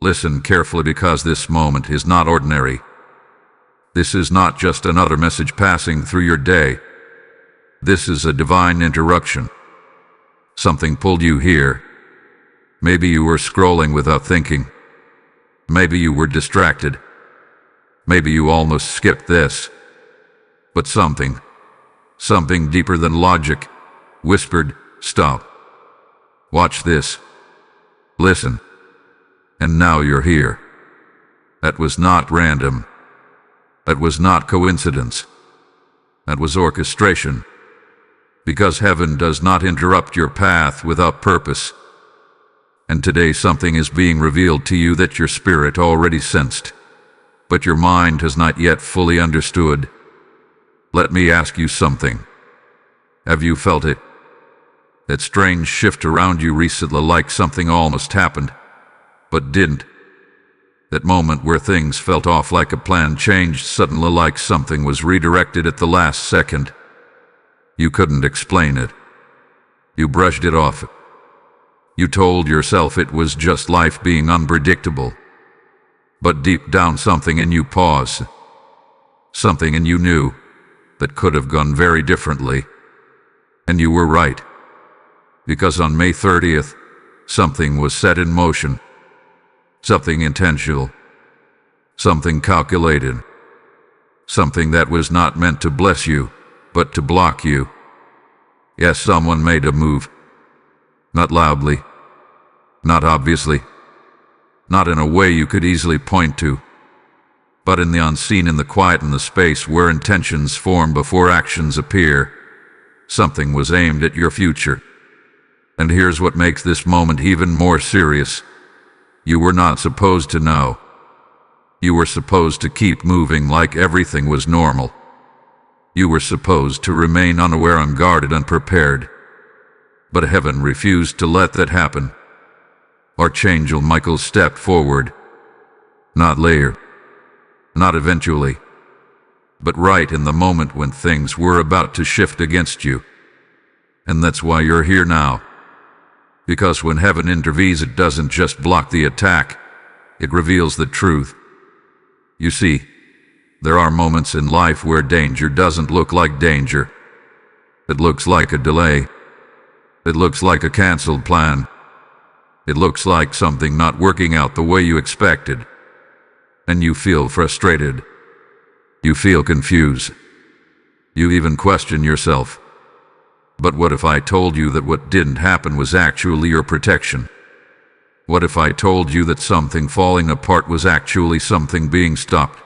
Listen carefully, because this moment is not ordinary. This is not just another message passing through your day. This is a divine interruption. Something pulled you here. Maybe you were scrolling without thinking. Maybe you were distracted. Maybe you almost skipped this. But something deeper than logic, whispered, "Stop. Watch this. Listen." And now you're here. That was not random. That was not coincidence. That was orchestration. Because heaven does not interrupt your path without purpose. And today something is being revealed to you that your spirit already sensed, but your mind has not yet fully understood. Let me ask you something. Have you felt it? That strange shift around you recently, like something almost happened, but didn't. That moment where things felt off, like a plan changed suddenly, like something was redirected at the last second. You couldn't explain it. You brushed it off. You told yourself it was just life being unpredictable. But deep down, something in you paused. Something in you knew that could have gone very differently. And you were right. Because on May 30th, something was set in motion. Something intentional. Something calculated. Something that was not meant to bless you, but to block you. Yes, someone made a move. Not loudly. Not obviously. Not in a way you could easily point to. But in the unseen, in the quiet, in the space where intentions form before actions appear. Something was aimed at your future. And here's what makes this moment even more serious. You were not supposed to know. You were supposed to keep moving like everything was normal. You were supposed to remain unaware, unguarded, unprepared. But heaven refused to let that happen. Archangel Michael stepped forward. Not later. Not eventually. But right in the moment when things were about to shift against you. And that's why you're here now. Because when heaven intervenes, it doesn't just block the attack, it reveals the truth. You see, there are moments in life where danger doesn't look like danger. It looks like a delay. It looks like a canceled plan. It looks like something not working out the way you expected. And you feel frustrated. You feel confused. You even question yourself. But what if I told you that what didn't happen was actually your protection? What if I told you that something falling apart was actually something being stopped?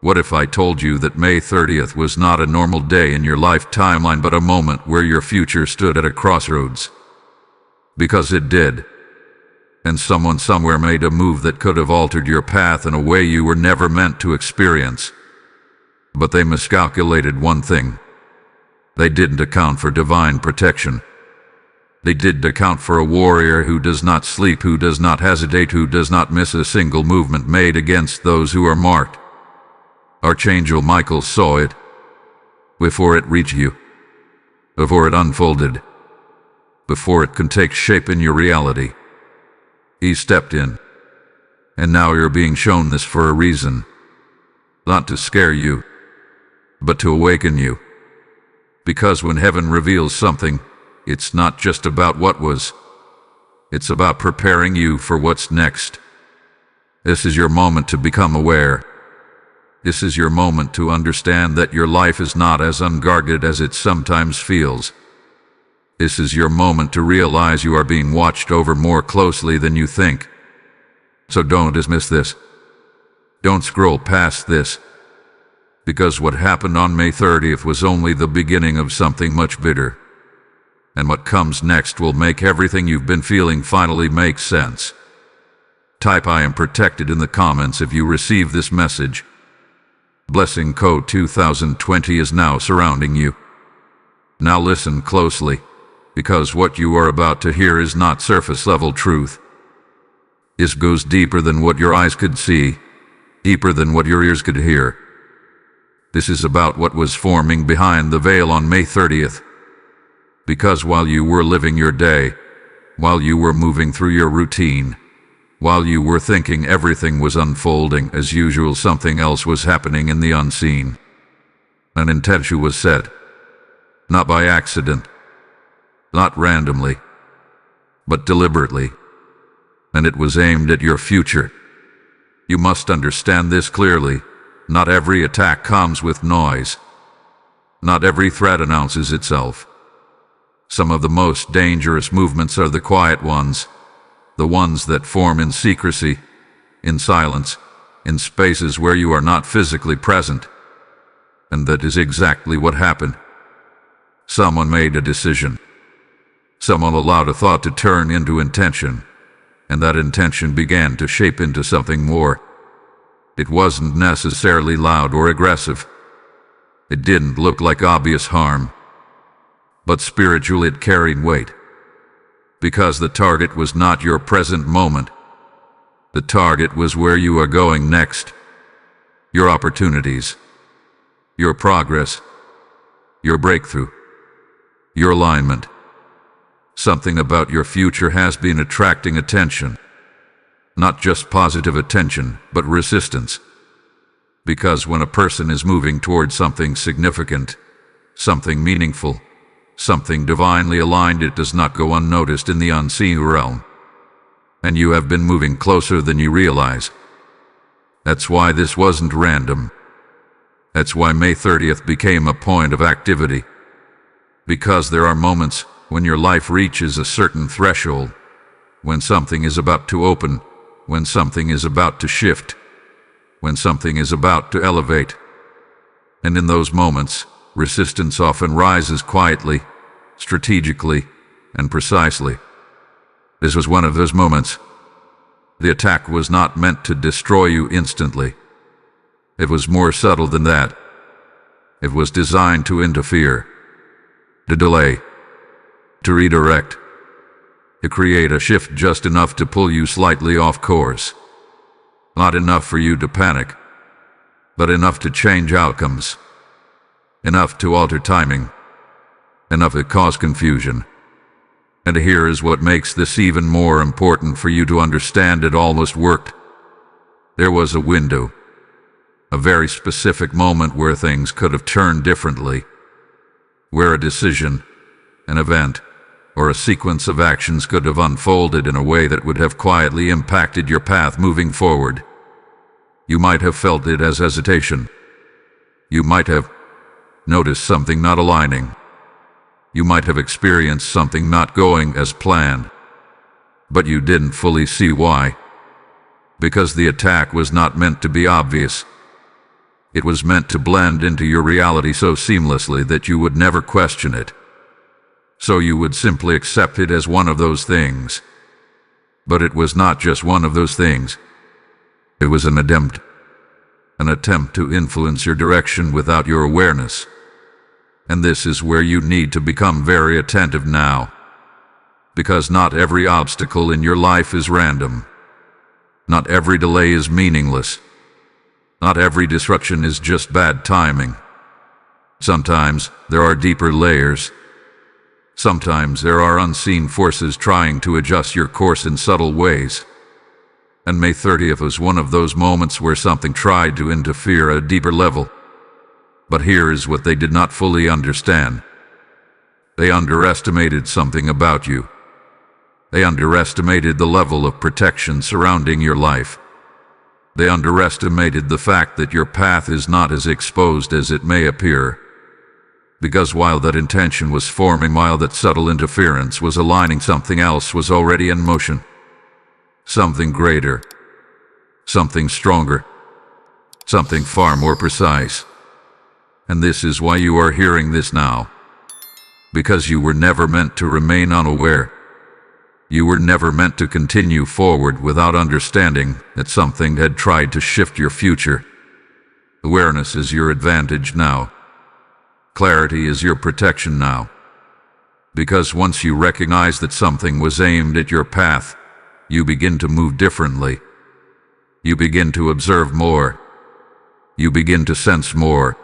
What if I told you that May 30th was not a normal day in your life timeline, but a moment where your future stood at a crossroads? Because it did. And someone somewhere made a move that could have altered your path in a way you were never meant to experience. But they miscalculated one thing. They didn't account for divine protection. They didn't account for a warrior who does not sleep, who does not hesitate, who does not miss a single movement made against those who are marked. Archangel Michael saw it before it reached you, before it unfolded, before it can take shape in your reality. He stepped in, and now you're being shown this for a reason. Not to scare you, but to awaken you. Because when heaven reveals something, it's not just about what was. It's about preparing you for what's next. This is your moment to become aware. This is your moment to understand that your life is not as unguarded as it sometimes feels. This is your moment to realize you are being watched over more closely than you think. So don't dismiss this. Don't scroll past this. Because what happened on May 30th was only the beginning of something much bigger. And what comes next will make everything you've been feeling finally make sense. Type "I am protected" in the comments if you receive this message. Blessing Code 2020 is now surrounding you. Now listen closely, because what you are about to hear is not surface-level truth. This goes deeper than what your eyes could see, deeper than what your ears could hear. This is about what was forming behind the veil on May 30th. Because while you were living your day, while you were moving through your routine, While you were thinking everything was unfolding as usual, something else was happening in the unseen. An intention was set, not by accident, not randomly, but deliberately, and it was aimed at your future. You must understand this clearly. Not every attack comes with noise. Not every threat announces itself. Some of the most dangerous movements are the quiet ones, the ones that form in secrecy, in silence, in spaces where you are not physically present. And that is exactly what happened. Someone made a decision. Someone allowed a thought to turn into intention, and that intention began to shape into something more. It wasn't necessarily loud or aggressive. It didn't look like obvious harm, but spiritually it carried weight. Because the target was not your present moment. The target was where you are going next. Your opportunities, your progress, your breakthrough, your alignment. Something about your future has been attracting attention. Not just positive attention, but resistance. Because when a person is moving towards something significant, something meaningful, something divinely aligned, it does not go unnoticed in the unseen realm. And you have been moving closer than you realize. That's why this wasn't random. That's why May 30th became a point of activity. Because there are moments when your life reaches a certain threshold, when something is about to open, when something is about to shift, when something is about to elevate. And in those moments, resistance often rises quietly, strategically, and precisely. This was one of those moments. The attack was not meant to destroy you instantly. It was more subtle than that. It was designed to interfere, to delay, to redirect, to create a shift just enough to pull you slightly off course. Not enough for you to panic, but enough to change outcomes, enough to alter timing, enough to cause confusion. And here is what makes this even more important for you to understand: it almost worked. There was a window, a very specific moment where things could have turned differently, where a decision, an event, or a sequence of actions could have unfolded in a way that would have quietly impacted your path moving forward. You might have felt it as hesitation. You might have noticed something not aligning. You might have experienced something not going as planned. But you didn't fully see why. Because the attack was not meant to be obvious. It was meant to blend into your reality so seamlessly that you would never question it. So you would simply accept it as one of those things. But it was not just one of those things. It was an attempt to influence your direction without your awareness. And this is where you need to become very attentive now. Because not every obstacle in your life is random. Not every delay is meaningless. Not every disruption is just bad timing. Sometimes there are deeper layers. Sometimes there are unseen forces trying to adjust your course in subtle ways. And May 30th was one of those moments where something tried to interfere at a deeper level. But here is what they did not fully understand. They underestimated something about you. They underestimated the level of protection surrounding your life. They underestimated the fact that your path is not as exposed as it may appear. Because while that intention was forming, while that subtle interference was aligning, something else was already in motion. Something greater. Something stronger. Something far more precise. And this is why you are hearing this now. Because you were never meant to remain unaware. You were never meant to continue forward without understanding that something had tried to shift your future. Awareness is your advantage now. Clarity is your protection now. Because once you recognize that something was aimed at your path, you begin to move differently. You begin to observe more. You begin to sense more.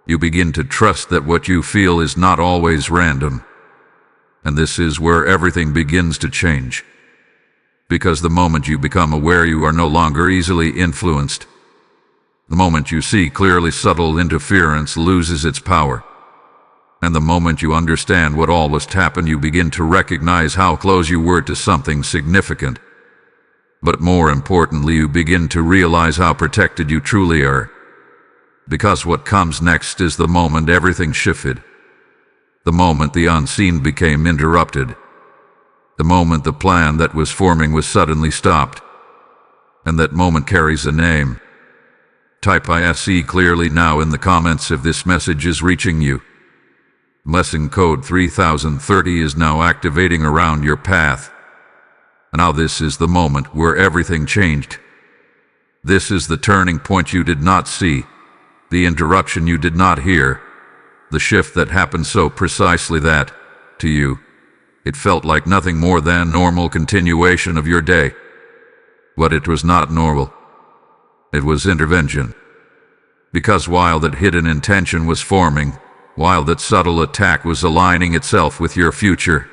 You begin to trust that what you feel is not always random. And this is where everything begins to change. Because the moment you become aware, you are no longer easily influenced. The moment you see clearly, subtle interference loses its power. And the moment you understand what almost happened, you begin to recognize how close you were to something significant. But more importantly, you begin to realize how protected you truly are. Because what comes next is the moment everything shifted. The moment the unseen became interrupted. The moment the plan that was forming was suddenly stopped. And that moment carries a name. Type ISE clearly now in the comments if this message is reaching you. Blessing code 3030 is now activating around your path. Now this is the moment where everything changed. This is the turning point you did not see, the interruption you did not hear, the shift that happened so precisely that, to you, it felt like nothing more than normal continuation of your day. But it was not normal. It was intervention. Because while that hidden intention was forming, while that subtle attack was aligning itself with your future,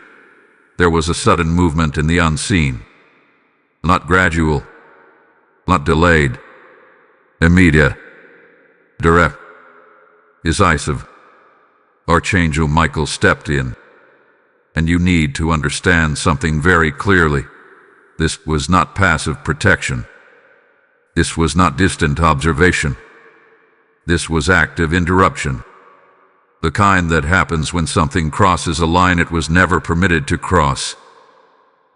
there was a sudden movement in the unseen. Not gradual, not delayed, immediate, direct, decisive. Archangel Michael stepped in. And you need to understand something very clearly. This was not passive protection. This was not distant observation. This was active interruption. The kind that happens when something crosses a line it was never permitted to cross.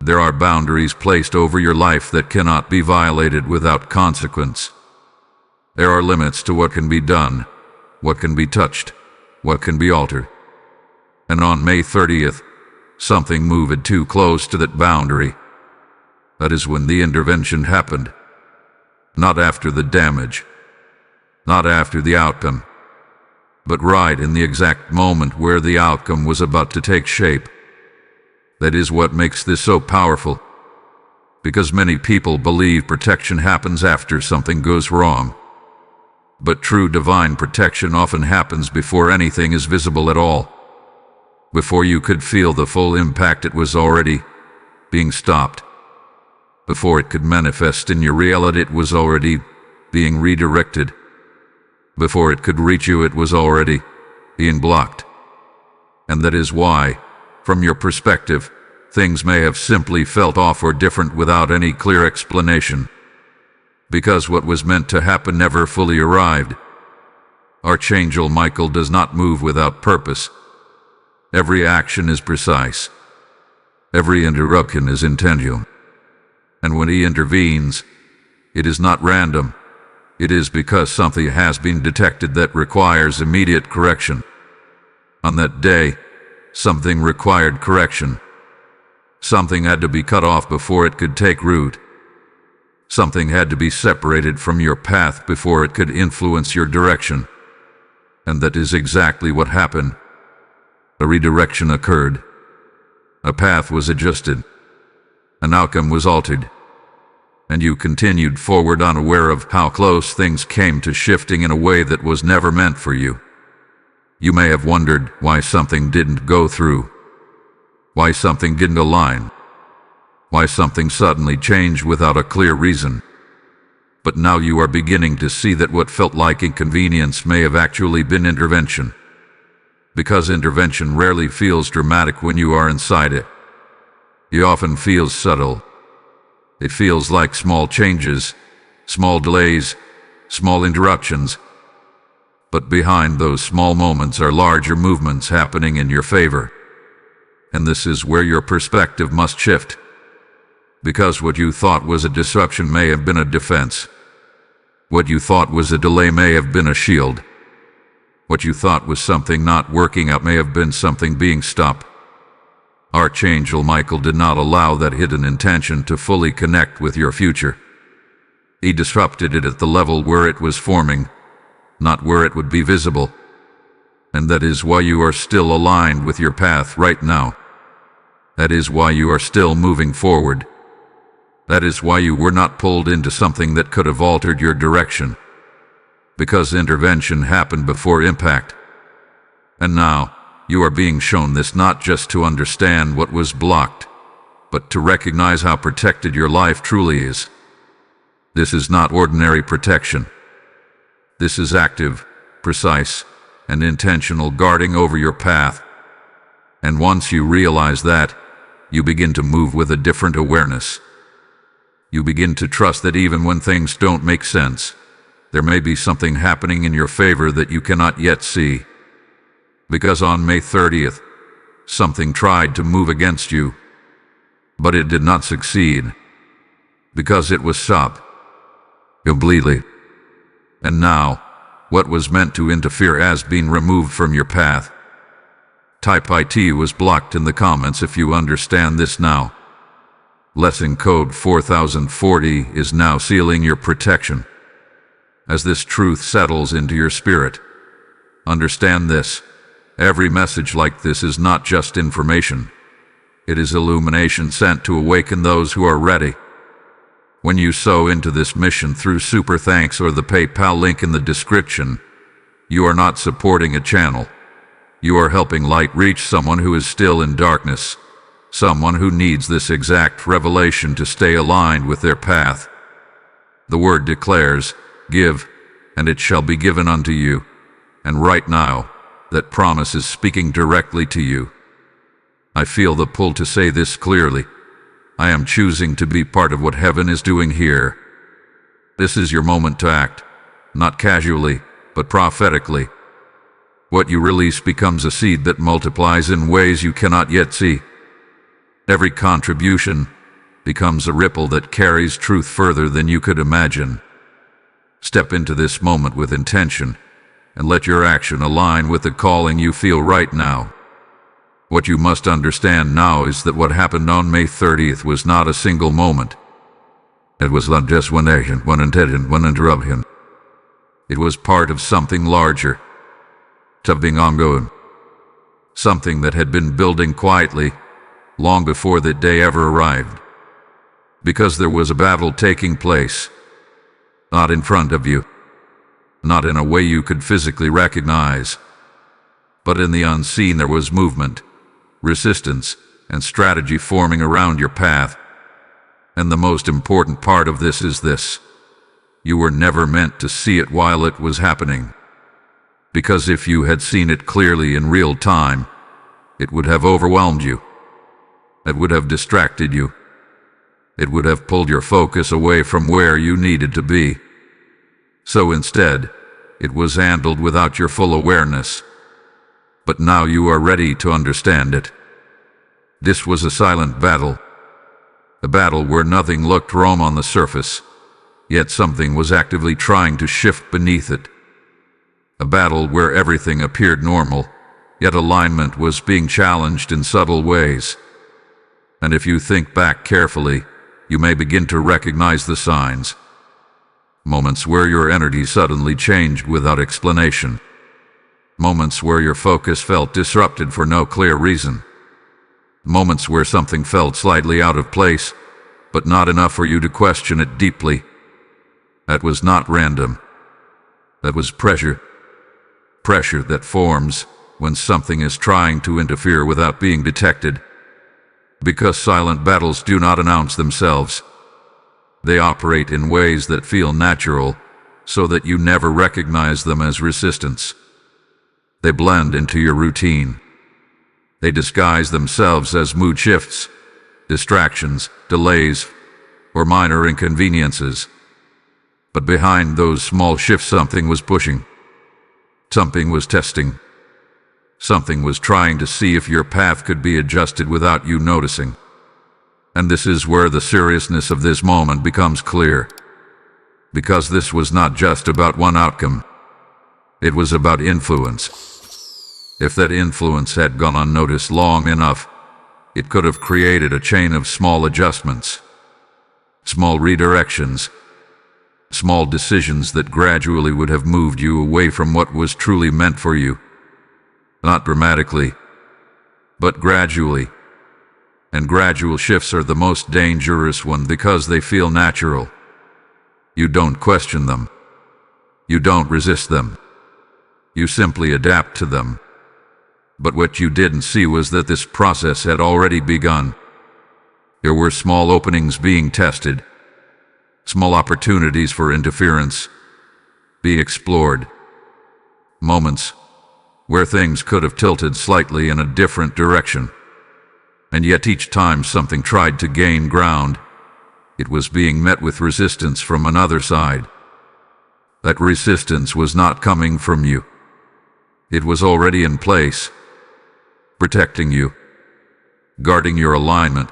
There are boundaries placed over your life that cannot be violated without consequence. There are limits to what can be done, what can be touched, what can be altered. And on May 30th, something moved too close to that boundary. That is when the intervention happened. Not after the damage, not after the outcome, but right in the exact moment where the outcome was about to take shape. That is what makes this so powerful. Because many people believe protection happens after something goes wrong. But true divine protection often happens before anything is visible at all. Before you could feel the full impact, it was already being stopped. Before it could manifest in your reality, it was already being redirected. Before it could reach you, it was already being blocked. And that is why, from your perspective, things may have simply felt off or different without any clear explanation. Because what was meant to happen never fully arrived. Archangel Michael does not move without purpose. Every action is precise. Every interruption is intentional. And when he intervenes, it is not random. It is because something has been detected that requires immediate correction. On that day, something required correction. Something had to be cut off before it could take root. Something had to be separated from your path before it could influence your direction. And that is exactly what happened. A redirection occurred. A path was adjusted. An outcome was altered. And you continued forward unaware of how close things came to shifting in a way that was never meant for you. You may have wondered why something didn't go through. Why something didn't align. Why something suddenly changed without a clear reason. But now you are beginning to see that what felt like inconvenience may have actually been intervention. Because intervention rarely feels dramatic when you are inside it. It often feels subtle. It feels like small changes, small delays, small interruptions. But behind those small moments are larger movements happening in your favor. And this is where your perspective must shift. Because what you thought was a disruption may have been a defense. What you thought was a delay may have been a shield. What you thought was something not working out may have been something being stopped. Archangel Michael did not allow that hidden intention to fully connect with your future. He disrupted it at the level where it was forming, not where it would be visible. And that is why you are still aligned with your path right now. That is why you are still moving forward. That is why you were not pulled into something that could have altered your direction. Because intervention happened before impact. And now, you are being shown this not just to understand what was blocked, but to recognize how protected your life truly is. This is not ordinary protection. This is active, precise, and intentional guarding over your path. And once you realize that, you begin to move with a different awareness. You begin to trust that even when things don't make sense, there may be something happening in your favor that you cannot yet see. Because on May 30th, something tried to move against you, but it did not succeed, because it was stopped completely. And now, what was meant to interfere has been removed from your path. Type IT was blocked in the comments if you understand this now. Lesson code 4040 is now sealing your protection. As this truth settles into your spirit, understand this: every message like this is not just information. It is illumination sent to awaken those who are ready. When you sow into this mission through Super Thanks or the PayPal link in the description, you are not supporting a channel. You are helping light reach someone who is still in darkness, someone who needs this exact revelation to stay aligned with their path. The word declares, "Give, and it shall be given unto you." And right now, that promise is speaking directly to you. I feel the pull to say this clearly. I am choosing to be part of what heaven is doing here. This is your moment to act, not casually, but prophetically. What you release becomes a seed that multiplies in ways you cannot yet see. Every contribution becomes a ripple that carries truth further than you could imagine. Step into this moment with intention, and let your action align with the calling you feel right now. What you must understand now is that what happened on May 30th was not a single moment. It was not just one action, one intention, one interruption. It was part of something larger, something ongoing, something that had been building quietly long before that day ever arrived. Because there was a battle taking place, not in front of you, not in a way you could physically recognize, but in the unseen. There was movement, resistance, and strategy forming around your path. And the most important part of this is this: you were never meant to see it while it was happening. Because if you had seen it clearly in real time, it would have overwhelmed you. It would have distracted you. It would have pulled your focus away from where you needed to be. So instead, it was handled without your full awareness. But now you are ready to understand it. This was a silent battle. A battle where nothing looked wrong on the surface, yet something was actively trying to shift beneath it. A battle where everything appeared normal, yet alignment was being challenged in subtle ways. And if you think back carefully, you may begin to recognize the signs. Moments where your energy suddenly changed without explanation. Moments where your focus felt disrupted for no clear reason. Moments where something felt slightly out of place, but not enough for you to question it deeply. That was not random. That was pressure. Pressure that forms when something is trying to interfere without being detected. Because silent battles do not announce themselves. They operate in ways that feel natural, so that you never recognize them as resistance. They blend into your routine. They disguise themselves as mood shifts, distractions, delays, or minor inconveniences. But behind those small shifts, something was pushing. Something was testing. Something was trying to see if your path could be adjusted without you noticing. And this is where the seriousness of this moment becomes clear. Because this was not just about one outcome. It was about influence. If that influence had gone unnoticed long enough, it could have created a chain of small adjustments, small redirections, small decisions that gradually would have moved you away from what was truly meant for you. Not dramatically, but gradually. And gradual shifts are the most dangerous one because they feel natural. You don't question them. You don't resist them. You simply adapt to them. But what you didn't see was that this process had already begun. There were small openings being tested, small opportunities for interference being explored, moments where things could have tilted slightly in a different direction. And yet each time something tried to gain ground, it was being met with resistance from another side. That resistance was not coming from you. It was already in place, protecting you, guarding your alignment,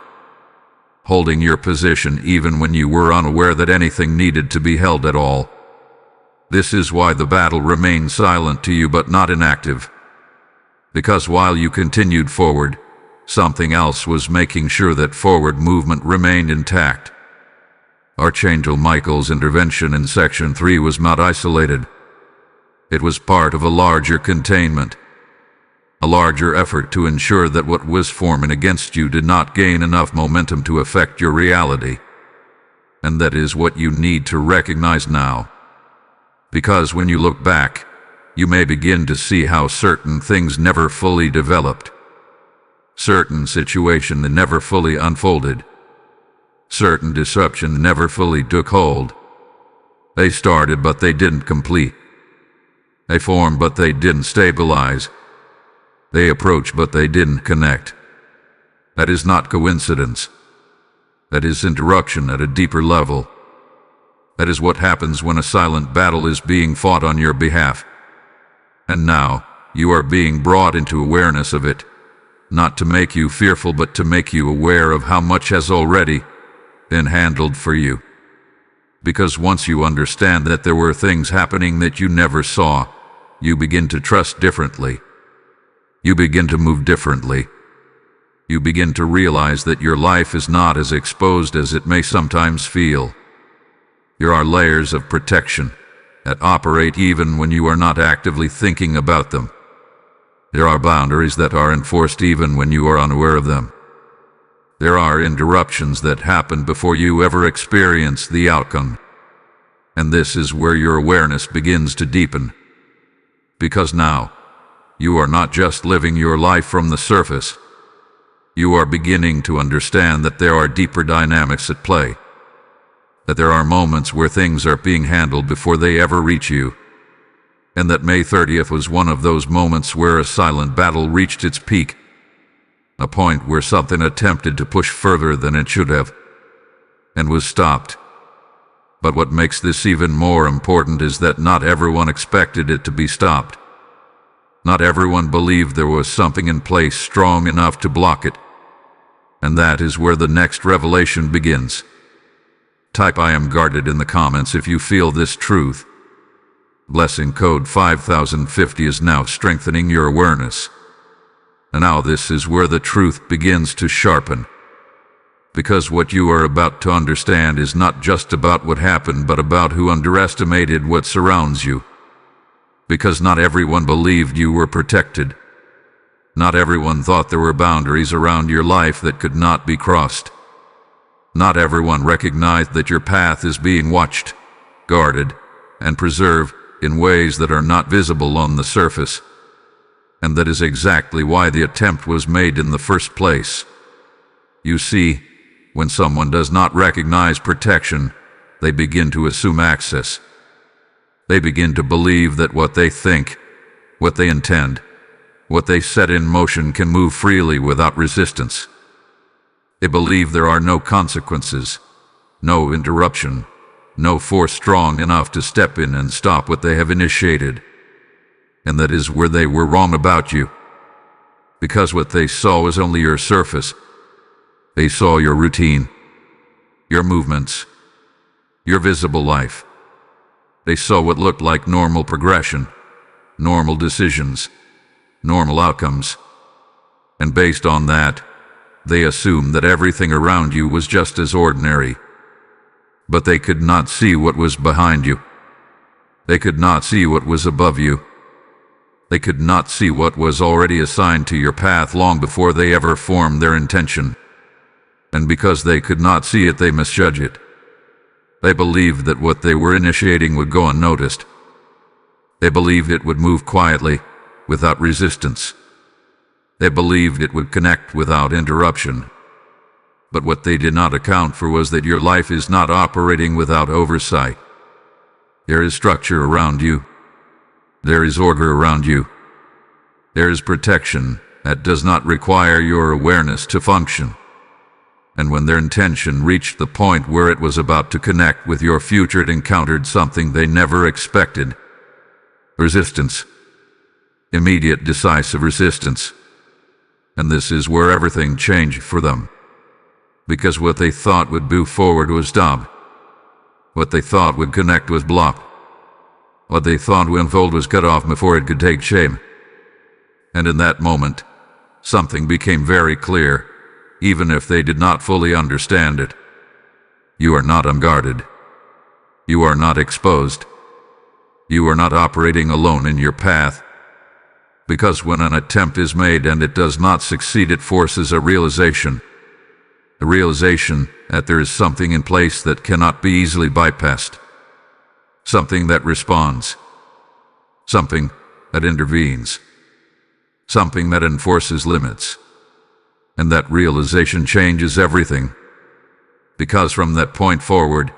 holding your position even when you were unaware that anything needed to be held at all. This is why the battle remained silent to you but not inactive. Because while you continued forward, something else was making sure that forward movement remained intact. Archangel Michael's intervention in Section 3 was not isolated. It was part of a larger containment, a larger effort to ensure that what was forming against you did not gain enough momentum to affect your reality. And that is what you need to recognize now. Because when you look back, you may begin to see how certain things never fully developed, certain situations that never fully unfolded, certain disruption never fully took hold. They started but they didn't complete. They formed but they didn't stabilize. They approached but they didn't connect. That is not coincidence. That is interruption at a deeper level. That is what happens when a silent battle is being fought on your behalf. And now, you are being brought into awareness of it, not to make you fearful but to make you aware of how much has already been handled for you. Because once you understand that there were things happening that you never saw, you begin to trust differently. You begin to move differently. You begin to realize that your life is not as exposed as it may sometimes feel. There are layers of protection that operate even when you are not actively thinking about them. There are boundaries that are enforced even when you are unaware of them. There are interruptions that happen before you ever experience the outcome. And this is where your awareness begins to deepen. Because now, you are not just living your life from the surface. You are beginning to understand that there are deeper dynamics at play. That there are moments where things are being handled before they ever reach you. And that May 30th was one of those moments where a silent battle reached its peak. A point where something attempted to push further than it should have, and was stopped. But what makes this even more important is that not everyone expected it to be stopped. Not everyone believed there was something in place strong enough to block it. And that is where the next revelation begins. Type "I am guarded" in the comments if you feel this truth. Blessing code 5050 is now strengthening your awareness. And now this is where the truth begins to sharpen. Because what you are about to understand is not just about what happened, but about who underestimated what surrounds you. Because not everyone believed you were protected. Not everyone thought there were boundaries around your life that could not be crossed. Not everyone recognized that your path is being watched, guarded, and preserved in ways that are not visible on the surface. And that is exactly why the attempt was made in the first place. You see, when someone does not recognize protection, they begin to assume access. They begin to believe that what they think, what they intend, what they set in motion can move freely without resistance. They believe there are no consequences, no interruption, no force strong enough to step in and stop what they have initiated. And that is where they were wrong about you. Because what they saw was only your surface. They saw your routine, your movements, your visible life. They saw what looked like normal progression, normal decisions, normal outcomes. And based on that, they assumed that everything around you was just as ordinary. But they could not see what was behind you. They could not see what was above you. They could not see what was already assigned to your path long before they ever formed their intention. And because they could not see it, they misjudged it. They believed that what they were initiating would go unnoticed. They believed it would move quietly, without resistance. They believed it would connect without interruption. But what they did not account for was that your life is not operating without oversight. There is structure around you. There is order around you. There is protection that does not require your awareness to function. And when their intention reached the point where it was about to connect with your future, it encountered something they never expected. Resistance. Immediate, decisive resistance. And this is where everything changed for them. Because what they thought would move forward was stopped. What they thought would connect was blocked. What they thought would unfold was cut off before it could take shape. And in that moment, something became very clear, even if they did not fully understand it. You are not unguarded. You are not exposed. You are not operating alone in your path. Because when an attempt is made and it does not succeed, it forces a realization that there is something in place that cannot be easily bypassed. Something that responds. Something that intervenes. Something that enforces limits. And that realization changes everything. Because from that point forward,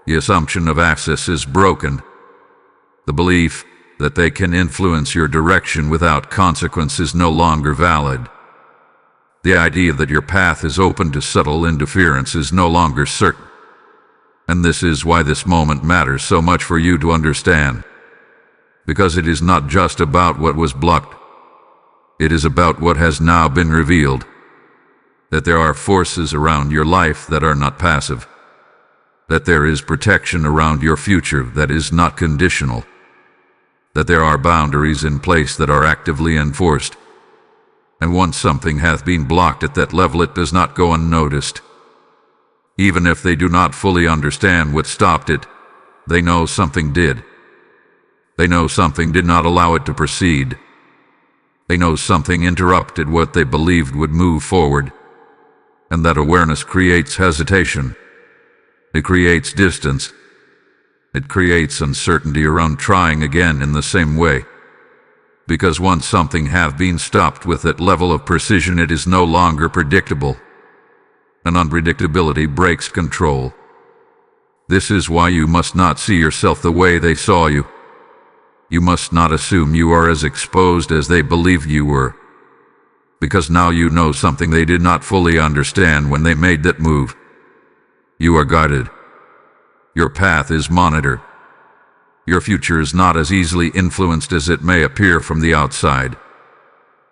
the assumption of access is broken. The belief that they can influence your direction without consequence is no longer valid. The idea that your path is open to subtle interference is no longer certain. And this is why this moment matters so much for you to understand. Because it is not just about what was blocked. It is about what has now been revealed. That there are forces around your life that are not passive. That there is protection around your future that is not conditional. That there are boundaries in place that are actively enforced. And once something hath been blocked at that level, it does not go unnoticed. Even if they do not fully understand what stopped it, they know something did. They know something did not allow it to proceed. They know something interrupted what they believed would move forward. And that awareness creates hesitation. It creates distance. It creates uncertainty around trying again in the same way. Because once something hath been stopped with that level of precision, it is no longer predictable. And unpredictability breaks control. This is why you must not see yourself the way they saw you. You must not assume you are as exposed as they believed you were. Because now you know something they did not fully understand when they made that move. You are guided. Your path is monitored. Your future is not as easily influenced as it may appear from the outside.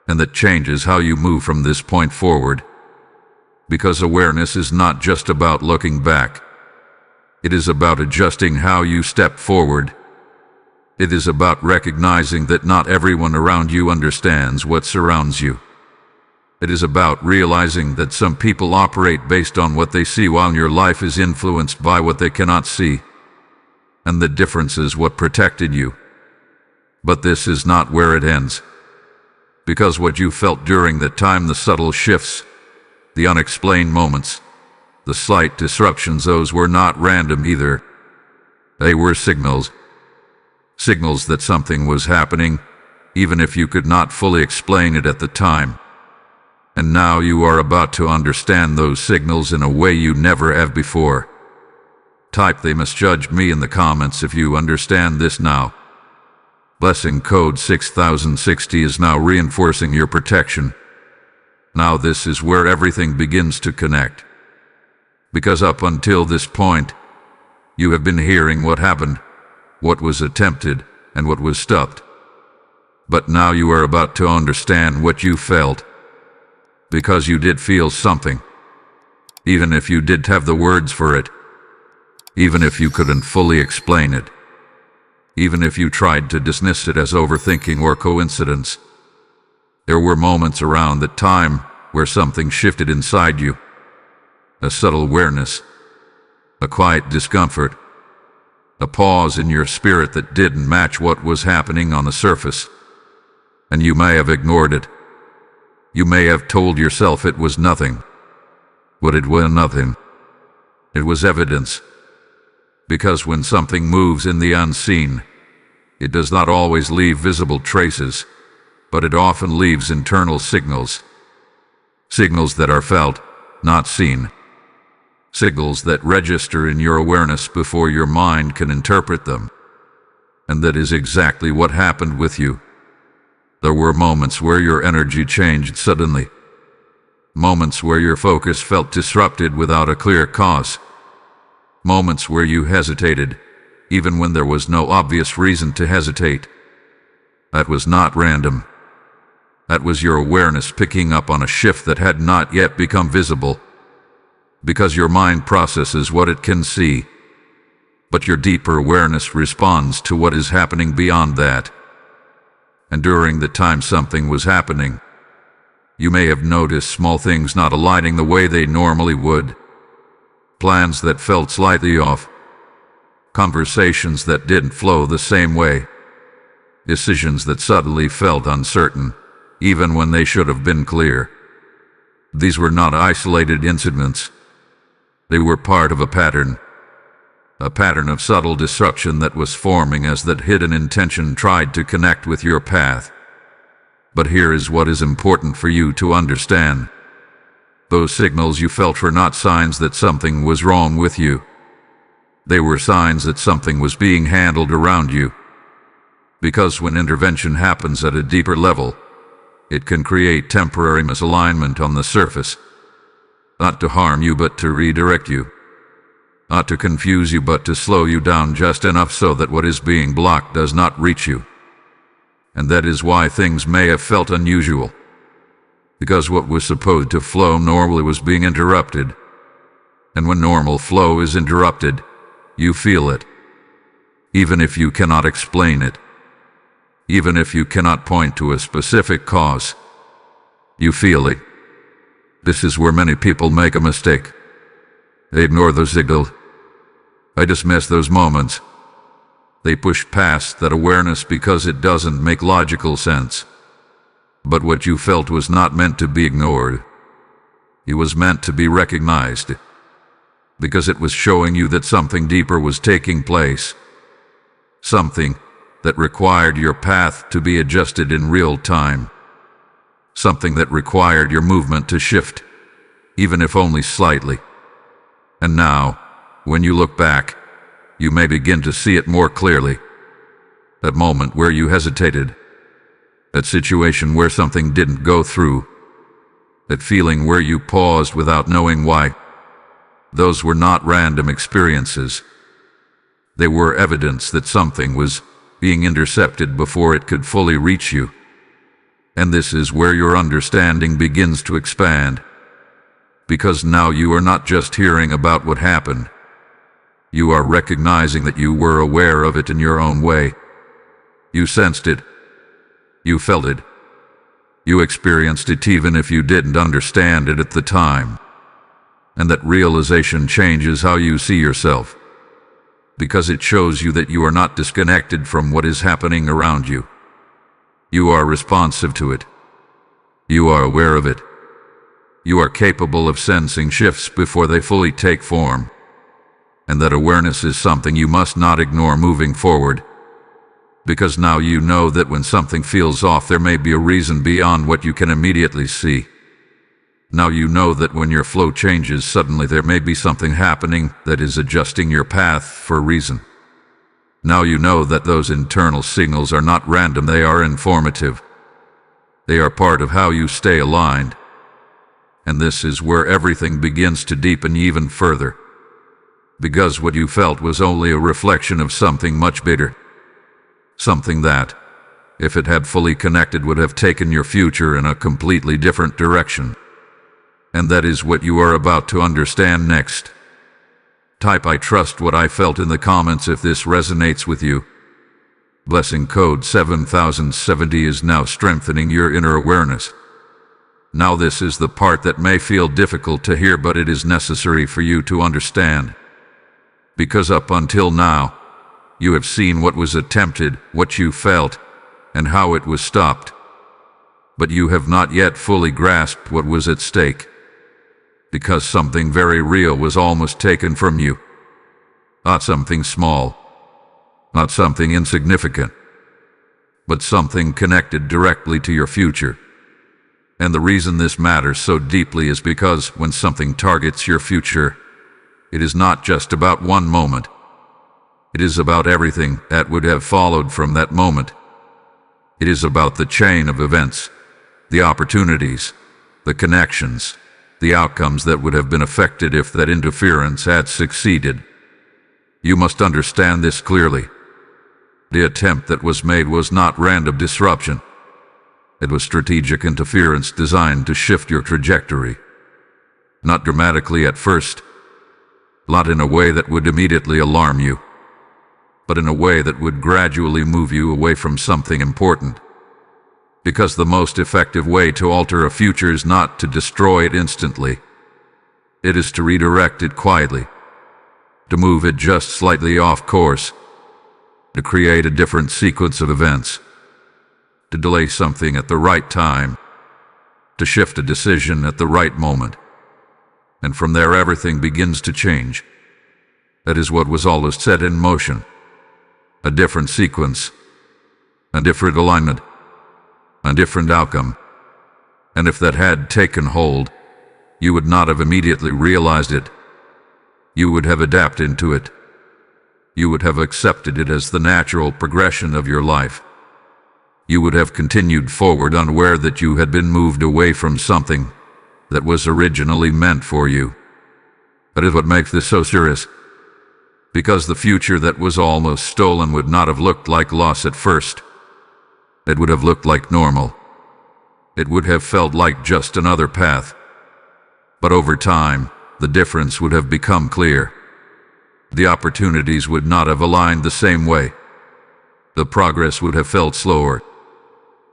And that changes how you move from this point forward. Because awareness is not just about looking back. It is about adjusting how you step forward. It is about recognizing that not everyone around you understands what surrounds you. It is about realizing that some people operate based on what they see while your life is influenced by what they cannot see. And the difference is what protected you. But this is not where it ends. Because what you felt during that time, the subtle shifts, the unexplained moments, the slight disruptions, those were not random either. They were signals. Signals that something was happening, even if you could not fully explain it at the time. And now you are about to understand those signals in a way you never have before. Type "they must judge me" in the comments if you understand this now. Blessing code 6060 is now reinforcing your protection. Now this is where everything begins to connect. Because up until this point, you have been hearing what happened, what was attempted, and what was stopped. But now you are about to understand what you felt. Because you did feel something. Even if you didn't have the words for it. Even if you couldn't fully explain it. Even if you tried to dismiss it as overthinking or coincidence. There were moments around that time where something shifted inside you. A subtle awareness. A quiet discomfort. A pause in your spirit that didn't match what was happening on the surface. And you may have ignored it. You may have told yourself it was nothing. But it was nothing. It was evidence. Because when something moves in the unseen, it does not always leave visible traces, but it often leaves internal signals. Signals that are felt, not seen. signals that register in your awareness before your mind can interpret them. And that is exactly what happened with you. There were moments where your energy changed suddenly. Moments where your focus felt disrupted without a clear cause. Moments where you hesitated, even when there was no obvious reason to hesitate. That was not random. That was your awareness picking up on a shift that had not yet become visible. Because your mind processes what it can see, but your deeper awareness responds to what is happening beyond that. And during the time something was happening, you may have noticed small things not aligning the way they normally would. Plans that felt slightly off. Conversations that didn't flow the same way. Decisions that suddenly felt uncertain, even when they should have been clear. These were not isolated incidents. They were part of a pattern of subtle disruption that was forming as that hidden intention tried to connect with your path. But here is what is important for you to understand. Those signals you felt were not signs that something was wrong with you. They were signs that something was being handled around you. Because when intervention happens at a deeper level, it can create temporary misalignment on the surface. Not to harm you, but to redirect you. Not to confuse you, but to slow you down just enough so that what is being blocked does not reach you. And that is why things may have felt unusual. Because what was supposed to flow normally was being interrupted. And when normal flow is interrupted, you feel it. Even if you cannot explain it. Even if you cannot point to a specific cause, you feel it. This is where many people make a mistake. They ignore the signal. They dismiss those moments. They push past that awareness because it doesn't make logical sense. But what you felt was not meant to be ignored. It was meant to be recognized. Because it was showing you that something deeper was taking place. Something that required your path to be adjusted in real time. Something that required your movement to shift, even if only slightly. And now, when you look back, you may begin to see it more clearly. That moment where you hesitated. That situation where something didn't go through. That feeling where you paused without knowing why. Those were not random experiences. They were evidence that something was being intercepted before it could fully reach you. And this is where your understanding begins to expand. Because now you are not just hearing about what happened. You are recognizing that you were aware of it in your own way. You sensed it. You felt it. You experienced it even if you didn't understand it at the time. And that realization changes how you see yourself. Because it shows you that you are not disconnected from what is happening around you. You are responsive to it. You are aware of it. You are capable of sensing shifts before they fully take form. And that awareness is something you must not ignore moving forward. Because now you know that when something feels off, there may be a reason beyond what you can immediately see. Now you know that when your flow changes, suddenly there may be something happening that is adjusting your path for a reason. Now you know that those internal signals are not random, they are informative. They are part of how you stay aligned. And this is where everything begins to deepen even further. Because what you felt was only a reflection of something much bigger. Something that, if it had fully connected, would have taken your future in a completely different direction. And that is what you are about to understand next. Type "I trust what I felt" in the comments if this resonates with you. Blessing code 7070 is now strengthening your inner awareness. Now this is the part that may feel difficult to hear, but it is necessary for you to understand. Because up until now, you have seen what was attempted, what you felt, and how it was stopped. But you have not yet fully grasped what was at stake. Because something very real was almost taken from you. Not something small. Not something insignificant. But something connected directly to your future. And the reason this matters so deeply is because when something targets your future, It is not just about one moment. It is about everything that would have followed from that moment. It is about the chain of events, the opportunities, the connections, the outcomes that would have been affected if that interference had succeeded. You must understand this clearly. The attempt that was made was not random disruption. It was strategic interference designed to shift your trajectory. Not dramatically at first, not in a way that would immediately alarm you, but in a way that would gradually move you away from something important. Because the most effective way to alter a future is not to destroy it instantly. It is to redirect it quietly, to move it just slightly off course, to create a different sequence of events, to delay something at the right time, to shift a decision at the right moment. And from there everything begins to change. That is what was always set in motion. A different sequence, a different alignment, a different outcome. And if that had taken hold, you would not have immediately realized it. You would have adapted to it. You would have accepted it as the natural progression of your life. You would have continued forward unaware that you had been moved away from something that was originally meant for you. That is what makes this so serious. Because the future that was almost stolen would not have looked like loss at first. It would have looked like normal. It would have felt like just another path. But over time, the difference would have become clear. The opportunities would not have aligned the same way. The progress would have felt slower.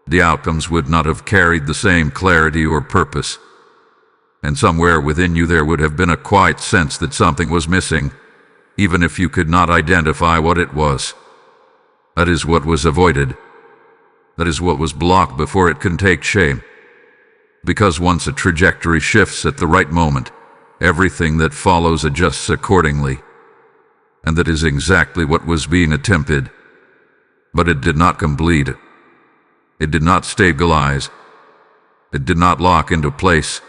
The outcomes would not have carried the same clarity or purpose. And somewhere within you there would have been a quiet sense that something was missing, even if you could not identify what it was. That is what was avoided. That is what was blocked before it can take shape. Because once a trajectory shifts at the right moment, everything that follows adjusts accordingly. And that is exactly what was being attempted. But it did not complete. It did not stabilize. It did not lock into place.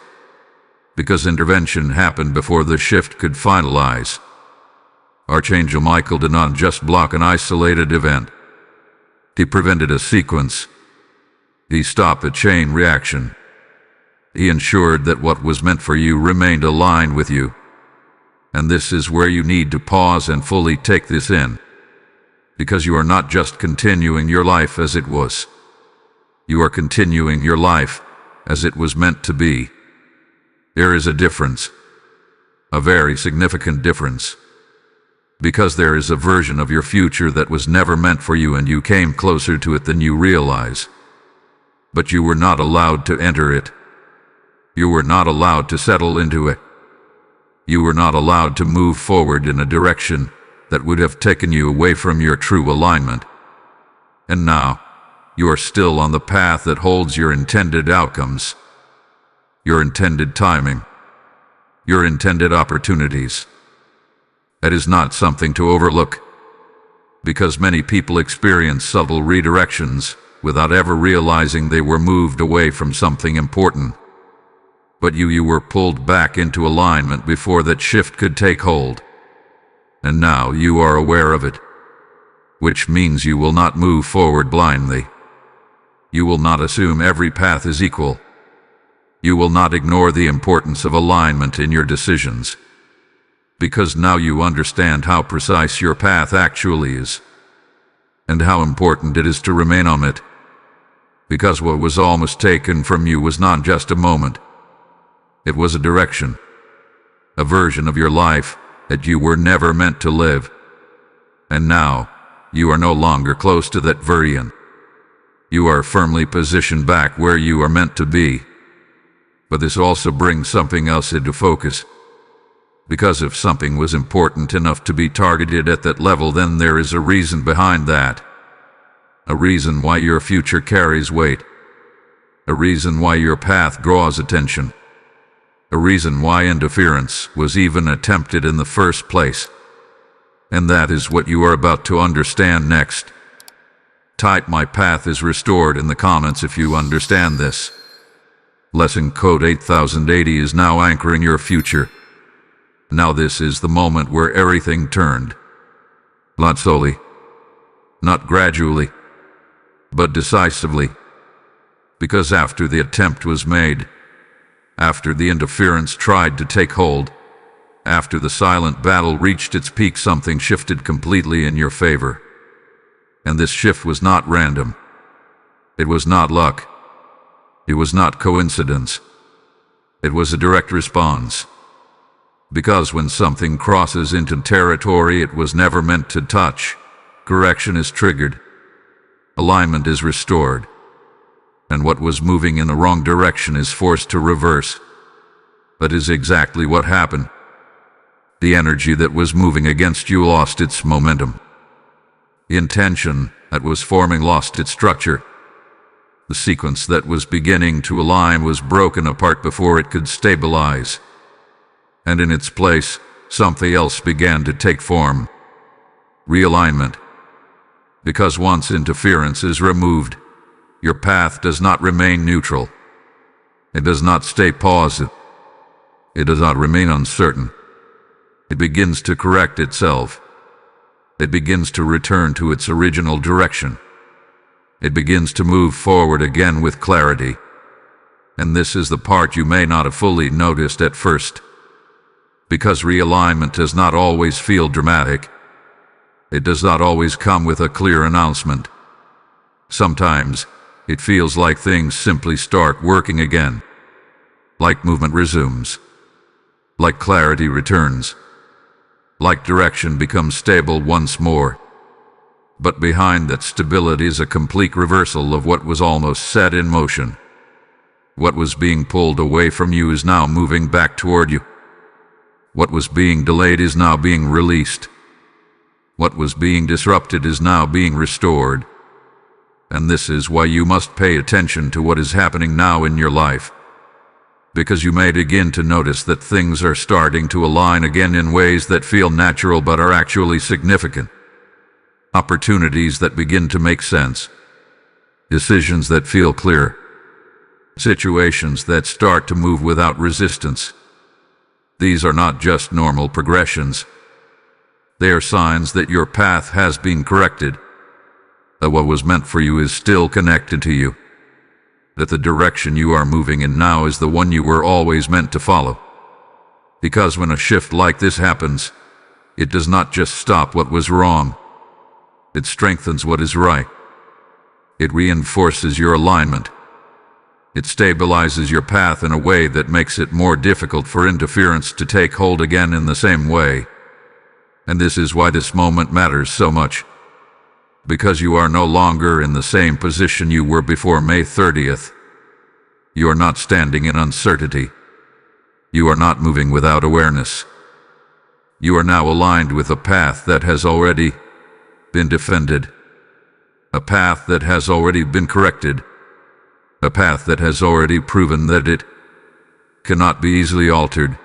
Because intervention happened before the shift could finalize. Archangel Michael did not just block an isolated event. He prevented a sequence. He stopped a chain reaction. He ensured that what was meant for you remained aligned with you. And this is where you need to pause and fully take this in. Because you are not just continuing your life as it was. You are continuing your life as it was meant to be. There is a difference. A very significant difference. Because there is a version of your future that was never meant for you and you came closer to it than you realize. But you were not allowed to enter it. You were not allowed to settle into it. You were not allowed to move forward in a direction that would have taken you away from your true alignment. And now, you are still on the path that holds your intended outcomes, your intended timing, your intended opportunities. That is not something to overlook, because many people experience subtle redirections without ever realizing they were moved away from something important. But you were pulled back into alignment before that shift could take hold. And now you are aware of it, which means you will not move forward blindly. You will not assume every path is equal. You will not ignore the importance of alignment in your decisions. Because now you understand how precise your path actually is, and how important it is to remain on it. Because what was almost taken from you was not just a moment. It was a direction, a version of your life that you were never meant to live. And now, you are no longer close to that version. You are firmly positioned back where you are meant to be. But this also brings something else into focus. Because if something was important enough to be targeted at that level, then there is a reason behind that. A reason why your future carries weight. A reason why your path draws attention. A reason why interference was even attempted in the first place. And that is what you are about to understand next. Type "My path is restored" in the comments if you understand this. Lesson code 8080 is now anchoring your future. Now this is the moment where everything turned. Not slowly, not gradually, but decisively. Because after the attempt was made, after the interference tried to take hold, after the silent battle reached its peak, something shifted completely in your favor. And this shift was not random. It was not luck. It was not coincidence. It was a direct response. Because when something crosses into territory it was never meant to touch, correction is triggered. Alignment is restored. And what was moving in the wrong direction is forced to reverse. That is exactly what happened. The energy that was moving against you lost its momentum. The intention that was forming lost its structure. The sequence that was beginning to align was broken apart before it could stabilize. And in its place, something else began to take form. Realignment. Because once interference is removed, your path does not remain neutral. It does not stay paused. It does not remain uncertain. It begins to correct itself. It begins to return to its original direction. It begins to move forward again with clarity. And this is the part you may not have fully noticed at first. Because realignment does not always feel dramatic. It does not always come with a clear announcement. Sometimes, it feels like things simply start working again. Like movement resumes. Like clarity returns. Like direction becomes stable once more. But behind that stability is a complete reversal of what was almost set in motion. What was being pulled away from you is now moving back toward you. What was being delayed is now being released. What was being disrupted is now being restored. And this is why you must pay attention to what is happening now in your life. Because you may begin to notice that things are starting to align again in ways that feel natural but are actually significant. Opportunities that begin to make sense. Decisions that feel clear. Situations that start to move without resistance. These are not just normal progressions. They are signs that your path has been corrected. That what was meant for you is still connected to you. That the direction you are moving in now is the one you were always meant to follow. Because when a shift like this happens, it does not just stop what was wrong. It strengthens what is right. It reinforces your alignment. It stabilizes your path in a way that makes it more difficult for interference to take hold again in the same way. And this is why this moment matters so much. Because you are no longer in the same position you were before May 30th. You are not standing in uncertainty. You are not moving without awareness. You are now aligned with a path that has already been defended. A path that has already been corrected. A path that has already proven that it cannot be easily altered.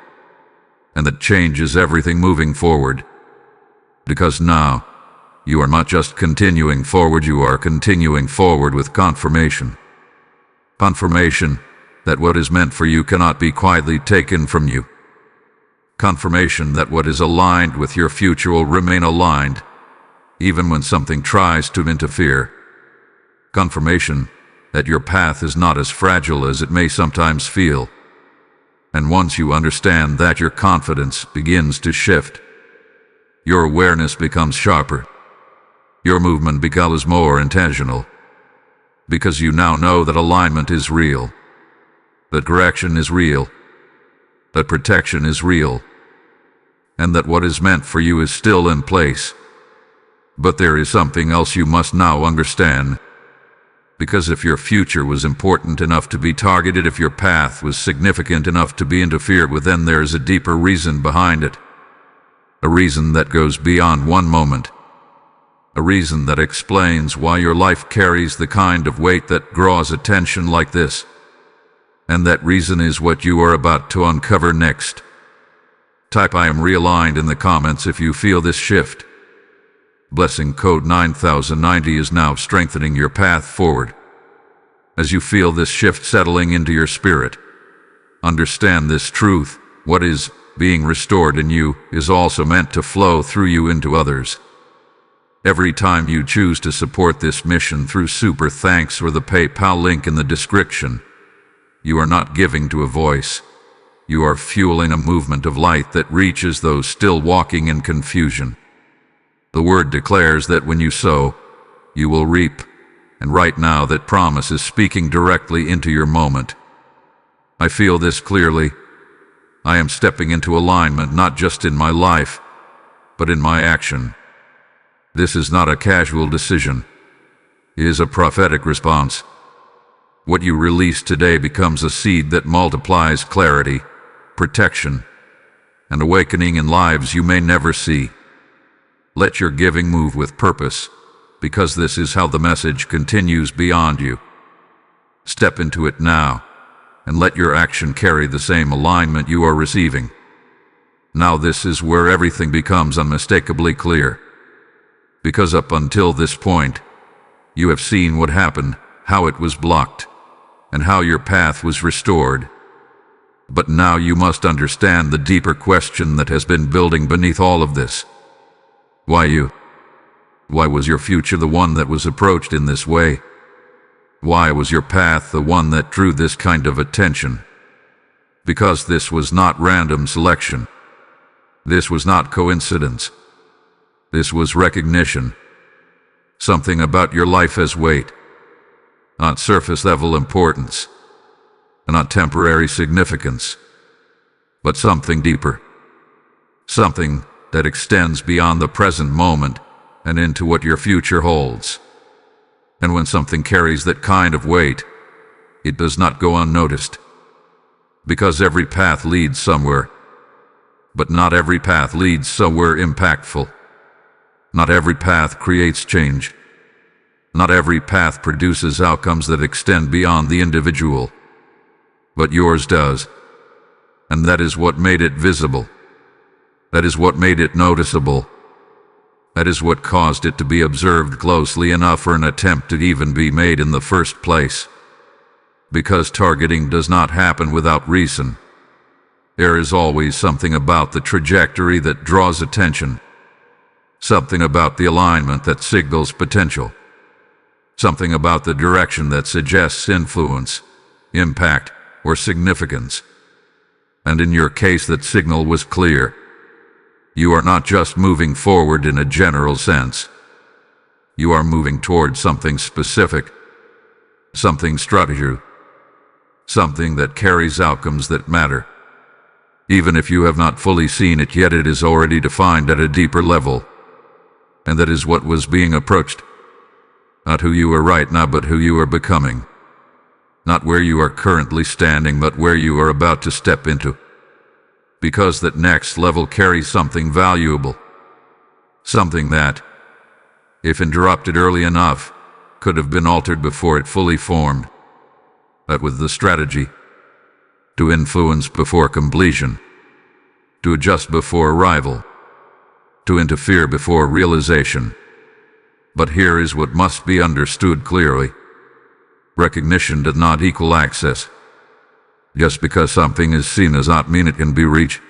And that changes everything moving forward. Because now, you are not just continuing forward, you are continuing forward with confirmation. Confirmation that what is meant for you cannot be quietly taken from you. Confirmation that what is aligned with your future will remain aligned, even when something tries to interfere. Confirmation that your path is not as fragile as it may sometimes feel. And once you understand that, your confidence begins to shift. Your awareness becomes sharper. Your movement becomes more intentional. Because you now know that alignment is real. That correction is real. That protection is real. And that what is meant for you is still in place. But there is something else you must now understand. Because if your future was important enough to be targeted, if your path was significant enough to be interfered with, then there is a deeper reason behind it. A reason that goes beyond one moment. A reason that explains why your life carries the kind of weight that draws attention like this. And that reason is what you are about to uncover next. Type "I am realigned" in the comments if you feel this shift. Blessing code 9090 is now strengthening your path forward. As you feel this shift settling into your spirit, understand this truth: what is being restored in you is also meant to flow through you into others. Every time you choose to support this mission through super thanks or the PayPal link in the description, you are not giving to a voice. You are fueling a movement of light that reaches those still walking in confusion. The word declares that when you sow, you will reap, and right now that promise is speaking directly into your moment. I feel this clearly. I am stepping into alignment not just in my life, but in my action. This is not a casual decision. It is a prophetic response. What you release today becomes a seed that multiplies clarity, protection, and awakening in lives you may never see. Let your giving move with purpose, because this is how the message continues beyond you. Step into it now, and let your action carry the same alignment you are receiving. Now this is where everything becomes unmistakably clear. Because up until this point, you have seen what happened, how it was blocked, and how your path was restored. But now you must understand the deeper question that has been building beneath all of this. Why you? Why was your future the one that was approached in this way? Why was your path the one that drew this kind of attention? Because this was not random selection. This was not coincidence. This was recognition. Something about your life has weight. Not surface-level importance, and not temporary significance, but something deeper. Something that extends beyond the present moment and into what your future holds. And when something carries that kind of weight, it does not go unnoticed. Because every path leads somewhere, but not every path leads somewhere impactful. Not every path creates change. Not every path produces outcomes that extend beyond the individual. But yours does. And that is what made it visible. That is what made it noticeable. That is what caused it to be observed closely enough for an attempt to even be made in the first place. Because targeting does not happen without reason. There is always something about the trajectory that draws attention. Something about the alignment that signals potential. Something about the direction that suggests influence, impact, or significance. And in your case, that signal was clear. You are not just moving forward in a general sense. You are moving towards something specific, something structured, something that carries outcomes that matter. Even if you have not fully seen it yet, it is already defined at a deeper level. And that is what was being approached. Not who you are right now, but who you are becoming. Not where you are currently standing, but where you are about to step into. Because that next level carries something valuable. Something that, if interrupted early enough, could have been altered before it fully formed. But with the strategy to influence before completion, to adjust before arrival, to interfere before realization. But here is what must be understood clearly. Recognition does not equal access. Just because something is seen does not mean it can be reached.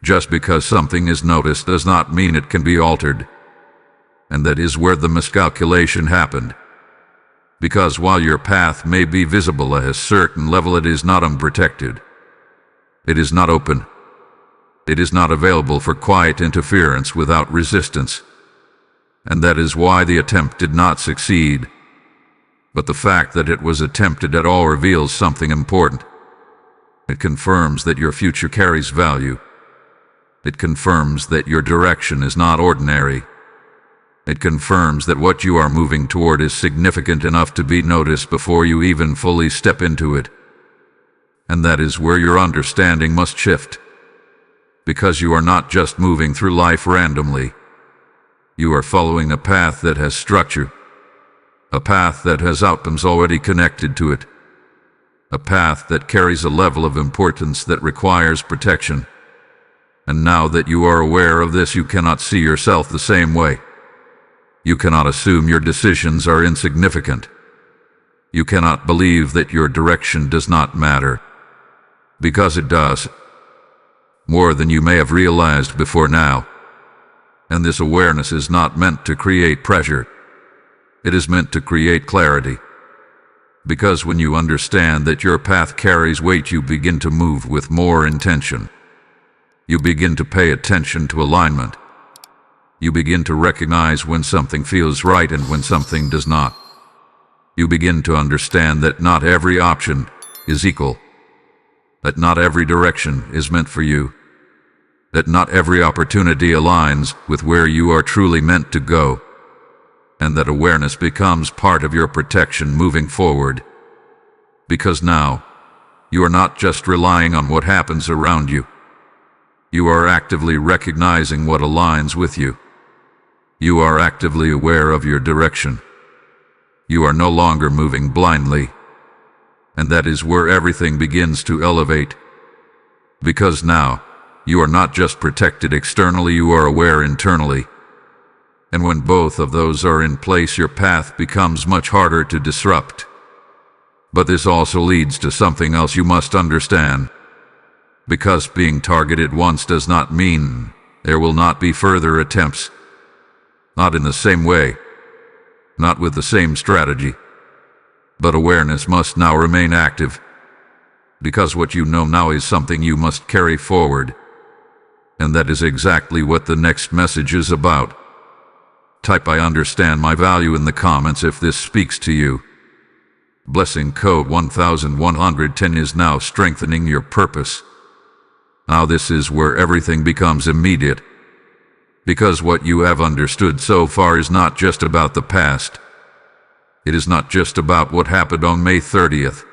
Just because something is noticed does not mean it can be altered. And that is where the miscalculation happened. Because while your path may be visible at a certain level, it is not unprotected. It is not open. It is not available for quiet interference without resistance. And that is why the attempt did not succeed. But the fact that it was attempted at all reveals something important. It confirms that your future carries value. It confirms that your direction is not ordinary. It confirms that what you are moving toward is significant enough to be noticed before you even fully step into it. And that is where your understanding must shift. Because you are not just moving through life randomly. You are following a path that has structure. A path that has outcomes already connected to it. A path that carries a level of importance that requires protection. And now that you are aware of this, you cannot see yourself the same way. You cannot assume your decisions are insignificant. You cannot believe that your direction does not matter. Because it does. more than you may have realized before now. And this awareness is not meant to create pressure. It is meant to create clarity. Because when you understand that your path carries weight, you begin to move with more intention. You begin to pay attention to alignment. You begin to recognize when something feels right and when something does not. You begin to understand that not every option is equal, that not every direction is meant for you, that not every opportunity aligns with where you are truly meant to go, and that awareness becomes part of your protection moving forward. Because now, you are not just relying on what happens around you. You are actively recognizing what aligns with you. You are actively aware of your direction. You are no longer moving blindly. And that is where everything begins to elevate. Because now, you are not just protected externally, you are aware internally. And when both of those are in place, your path becomes much harder to disrupt. But this also leads to something else you must understand. Because being targeted once does not mean there will not be further attempts. Not in the same way. Not with the same strategy. But awareness must now remain active. Because what you know now is something you must carry forward. And that is exactly what the next message is about. Type "I understand my value" in the comments if this speaks to you. Blessing code 1110 is now strengthening your purpose. Now this is where everything becomes immediate. Because what you have understood so far is not just about the past. It is not just about what happened on May 30th.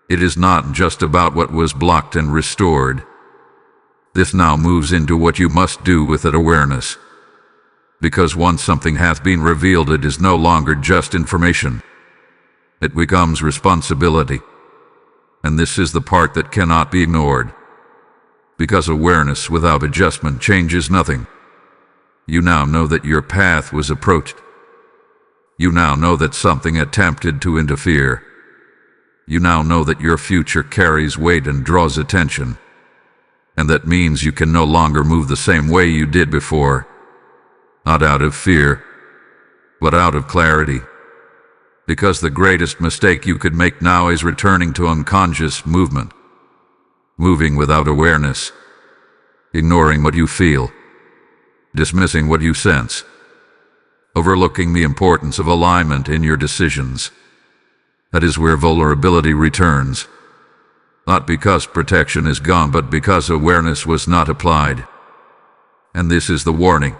It is not just about what was blocked and restored. This now moves into what you must do with that awareness. Because once something hath been revealed, it is no longer just information. It becomes responsibility. And this is the part that cannot be ignored. Because awareness without adjustment changes nothing. You now know that your path was approached. You now know that something attempted to interfere. You now know that your future carries weight and draws attention. And that means you can no longer move the same way you did before. Not out of fear, but out of clarity. Because the greatest mistake you could make now is returning to unconscious movement. Moving without awareness. Ignoring what you feel. Dismissing what you sense. Overlooking the importance of alignment in your decisions. That is where vulnerability returns. Not because protection is gone, but because awareness was not applied. And this is the warning.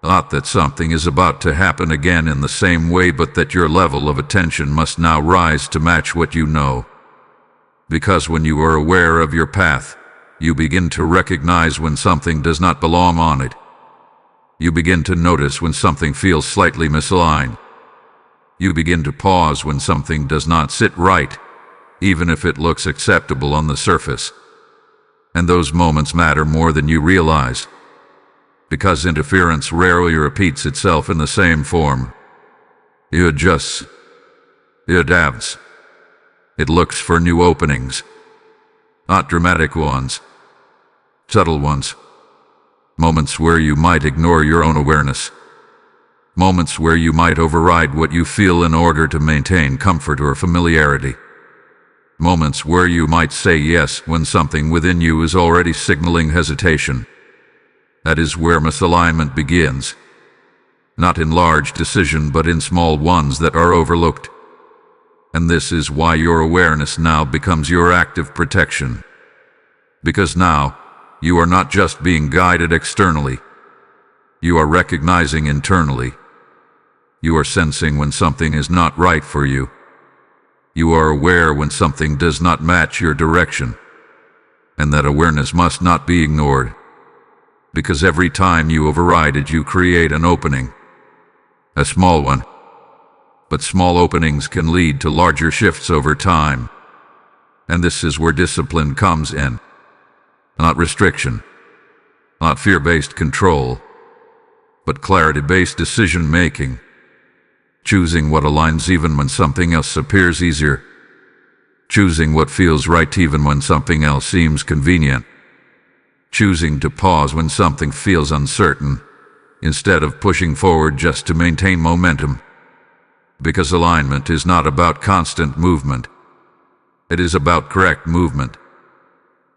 Not that something is about to happen again in the same way, but that your level of attention must now rise to match what you know. Because when you are aware of your path, you begin to recognize when something does not belong on it. You begin to notice when something feels slightly misaligned. You begin to pause when something does not sit right, even if it looks acceptable on the surface. And those moments matter more than you realize. Because interference rarely repeats itself in the same form. It adjusts. It adapts. It looks for new openings. Not dramatic ones. Subtle ones. Moments where you might ignore your own awareness. Moments where you might override what you feel in order to maintain comfort or familiarity. Moments where you might say yes when something within you is already signaling hesitation. That is where misalignment begins. Not in large decisions, but in small ones that are overlooked. And this is why your awareness now becomes your active protection. Because now, you are not just being guided externally. You are recognizing internally. You are sensing when something is not right for you. You are aware when something does not match your direction. And that awareness must not be ignored. Because every time you override it, you create an opening. A small one. But small openings can lead to larger shifts over time. And this is where discipline comes in. Not restriction. Not fear-based control. But clarity-based decision-making. Choosing what aligns even when something else appears easier. Choosing what feels right even when something else seems convenient. choosing to pause when something feels uncertain, instead of pushing forward just to maintain momentum. Because alignment is not about constant movement. It is about correct movement.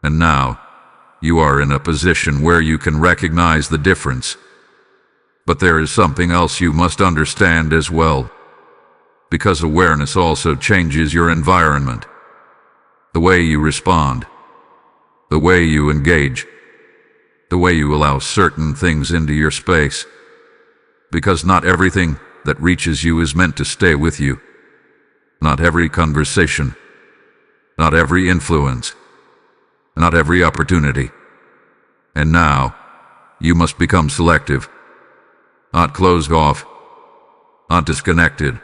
And now, you are in a position where you can recognize the difference. But there is something else you must understand as well. Because awareness also changes your environment. The way you respond. The way you engage. The way you allow certain things into your space. Because not everything that reaches you is meant to stay with you. Not every conversation. Not every influence. Not every opportunity. And now, you must become selective. Not closed off. Not disconnected.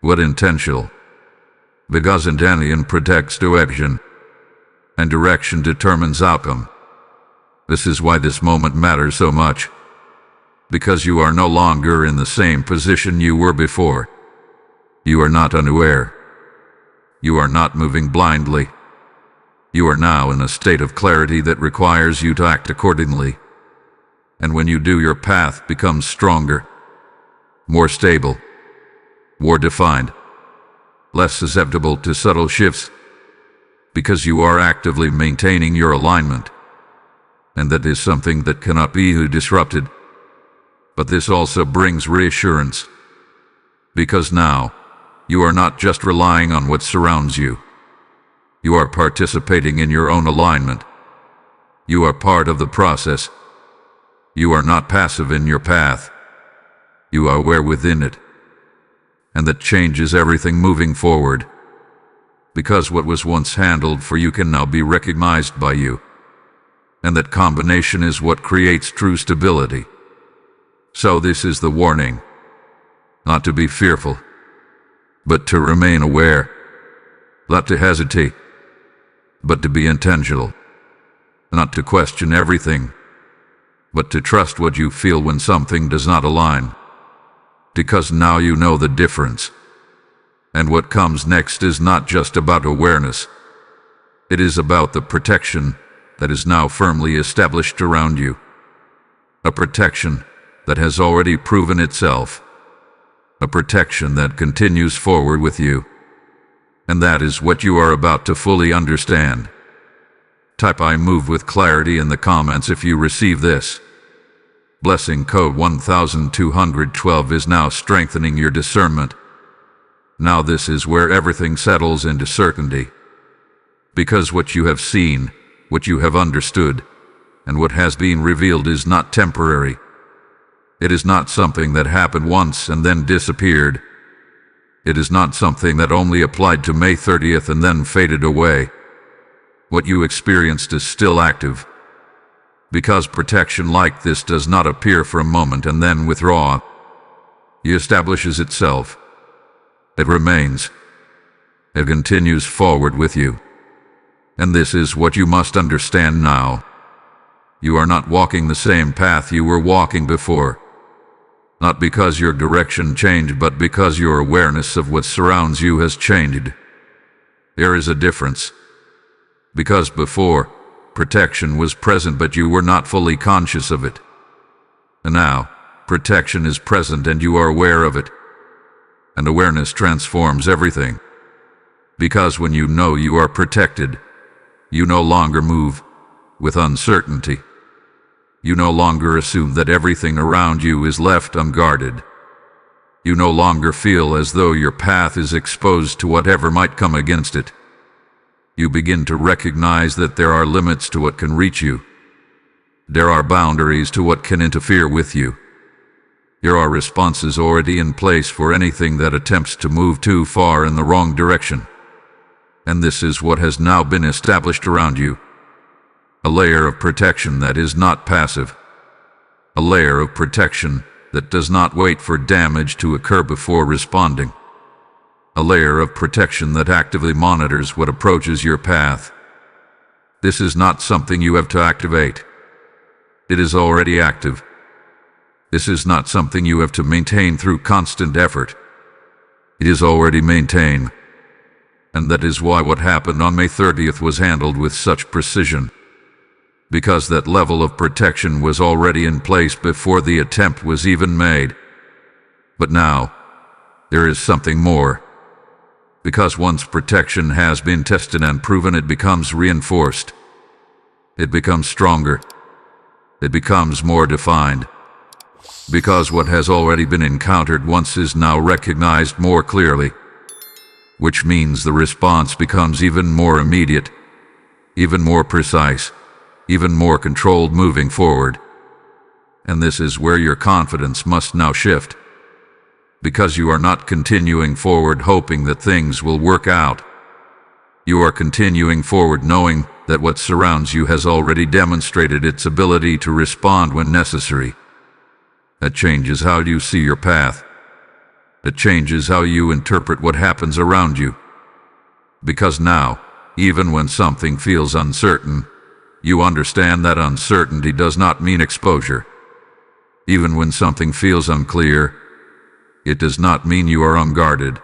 But intentional. Because intention protects direction. And direction determines outcome. This is why this moment matters so much. Because you are no longer in the same position you were before. You are not unaware. You are not moving blindly. You are now in a state of clarity that requires you to act accordingly. And when you do, your path becomes stronger, more stable, more defined, less susceptible to subtle shifts, because you are actively maintaining your alignment. And that is something that cannot be disrupted. But this also brings reassurance, because now you are not just relying on what surrounds you. You are participating in your own alignment. You are part of the process. You are not passive in your path. You are aware within it. And that changes everything moving forward. Because what was once handled for you can now be recognized by you. And that combination is what creates true stability. So this is the warning. Not to be fearful, but to remain aware. Not to hesitate, but to be intentional. Not to question everything, but to trust what you feel when something does not align. Because now you know the difference. And what comes next is not just about awareness. It is about the protection that is now firmly established around you. A protection that has already proven itself. A protection that continues forward with you. And that is what you are about to fully understand. Type "I move with clarity" in the comments if you receive this. Blessing code 1212 is now strengthening your discernment. Now this is where everything settles into certainty. Because what you have seen, what you have understood, and what has been revealed is not temporary. It is not something that happened once and then disappeared. It is not something that only applied to May 30th and then faded away. What you experienced is still active. Because protection like this does not appear for a moment and then withdraw. It establishes itself. It remains. It continues forward with you. And this is what you must understand now. You are not walking the same path you were walking before. Not because your direction changed, but because your awareness of what surrounds you has changed. There is a difference. Because before, protection was present, but you were not fully conscious of it. And now, protection is present and you are aware of it. And awareness transforms everything. Because when you know you are protected, you no longer move with uncertainty. You no longer assume that everything around you is left unguarded. You no longer feel as though your path is exposed to whatever might come against it. You begin to recognize that there are limits to what can reach you. There are boundaries to what can interfere with you. There are responses already in place for anything that attempts to move too far in the wrong direction. And this is what has now been established around you. A layer of protection that is not passive. A layer of protection that does not wait for damage to occur before responding. A layer of protection that actively monitors what approaches your path. This is not something you have to activate. It is already active. This is not something you have to maintain through constant effort. It is already maintained. And that is why what happened on May 30th was handled with such precision. because that level of protection was already in place before the attempt was even made. But now, there is something more. Because once protection has been tested and proven, it becomes reinforced. It becomes stronger. It becomes more defined. Because what has already been encountered once is now recognized more clearly, which means the response becomes even more immediate, even more precise, even more controlled moving forward. And this is where your confidence must now shift. Because you are not continuing forward hoping that things will work out. You are continuing forward knowing that what surrounds you has already demonstrated its ability to respond when necessary. That changes how you see your path. It changes how you interpret what happens around you. Because now, even when something feels uncertain, you understand that uncertainty does not mean exposure. Even when something feels unclear, it does not mean you are unguarded.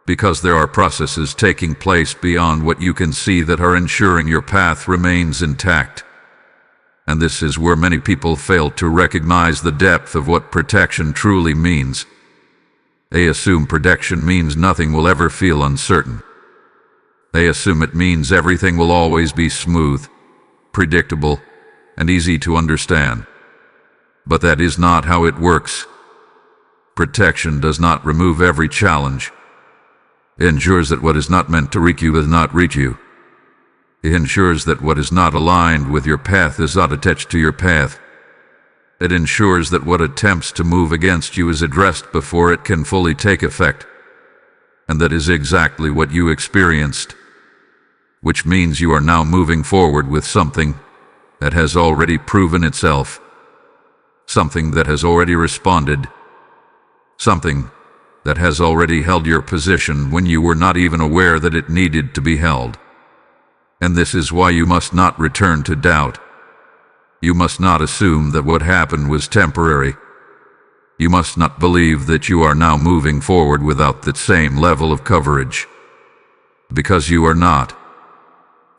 Because there are processes taking place beyond what you can see that are ensuring your path remains intact. And this is where many people fail to recognize the depth of what protection truly means. They assume protection means nothing will ever feel uncertain. They assume it means everything will always be smooth, predictable, and easy to understand. But that is not how it works. Protection does not remove every challenge. It ensures that what is not meant to reach you does not reach you. It ensures that what is not aligned with your path is not attached to your path. It ensures that what attempts to move against you is addressed before it can fully take effect. And that is exactly what you experienced. Which means you are now moving forward with something that has already proven itself. Something that has already responded. Something that has already held your position when you were not even aware that it needed to be held. And this is why you must not return to doubt. You must not assume that what happened was temporary. You must not believe that you are now moving forward without that same level of coverage. Because you are not.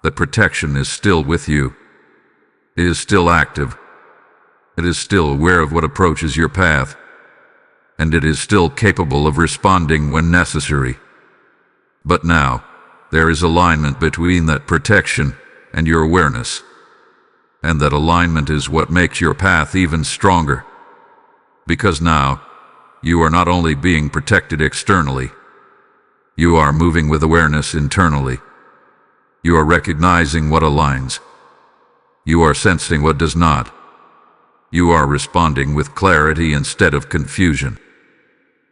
That protection is still with you. It is still active. It is still aware of what approaches your path. And it is still capable of responding when necessary. But now, there is alignment between that protection and your awareness. And that alignment is what makes your path even stronger. Because now, you are not only being protected externally, you are moving with awareness internally. You are recognizing what aligns. You are sensing what does not. You are responding with clarity instead of confusion.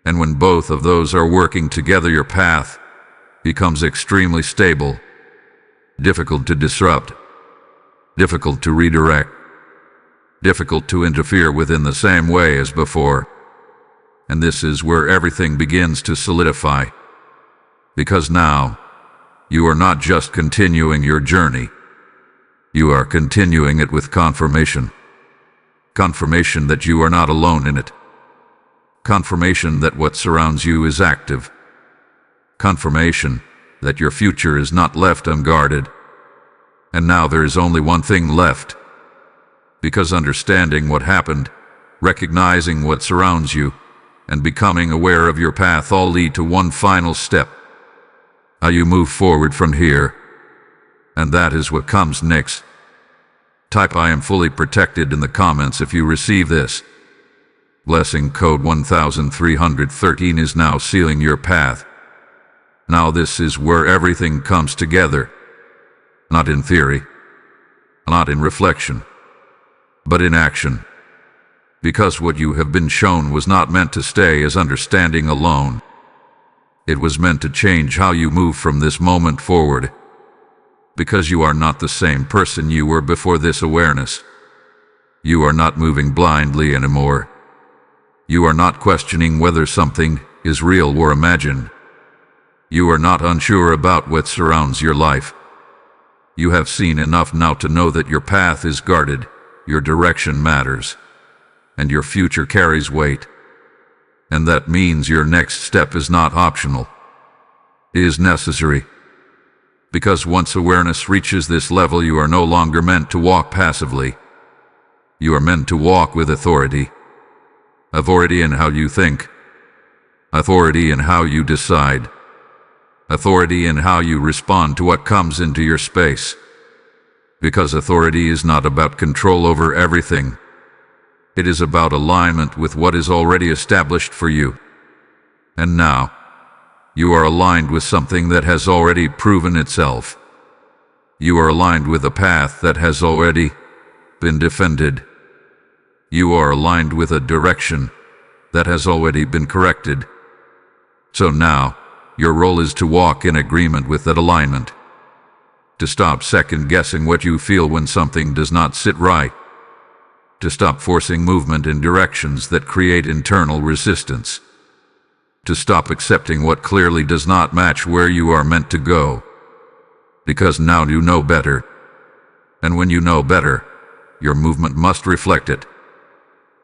And when both of those are working together, your path becomes extremely stable, difficult to disrupt, difficult to redirect, difficult to interfere with in the same way as before. And this is where everything begins to solidify. Because now, you are not just continuing your journey, you are continuing it with confirmation. Confirmation that you are not alone in it. Confirmation that what surrounds you is active. Confirmation that your future is not left unguarded. And now there is only one thing left. Because understanding what happened, recognizing what surrounds you, and becoming aware of your path all lead to one final step. How you move forward from here. And that is what comes next. Type "I am fully protected" in the comments if you receive this. Blessing code 1313 is now sealing your path. Now this is where everything comes together. Not in theory, not in reflection, but in action. Because what you have been shown was not meant to stay as understanding alone. It was meant to change how you move from this moment forward. Because you are not the same person you were before this awareness. You are not moving blindly anymore. You are not questioning whether something is real or imagined. You are not unsure about what surrounds your life. You have seen enough now to know that your path is guarded, your direction matters, and your future carries weight. And that means your next step is not optional. It is necessary. Because once awareness reaches this level, you are no longer meant to walk passively. You are meant to walk with authority. Authority in how you think. Authority in how you decide. Authority in how you respond to what comes into your space. Because authority is not about control over everything. It is about alignment with what is already established for you. And now, you are aligned with something that has already proven itself. You are aligned with a path that has already been defended. You are aligned with a direction that has already been corrected. So now, your role is to walk in agreement with that alignment. To stop second-guessing what you feel when something does not sit right. To stop forcing movement in directions that create internal resistance. To stop accepting what clearly does not match where you are meant to go. Because now you know better. And when you know better, your movement must reflect it.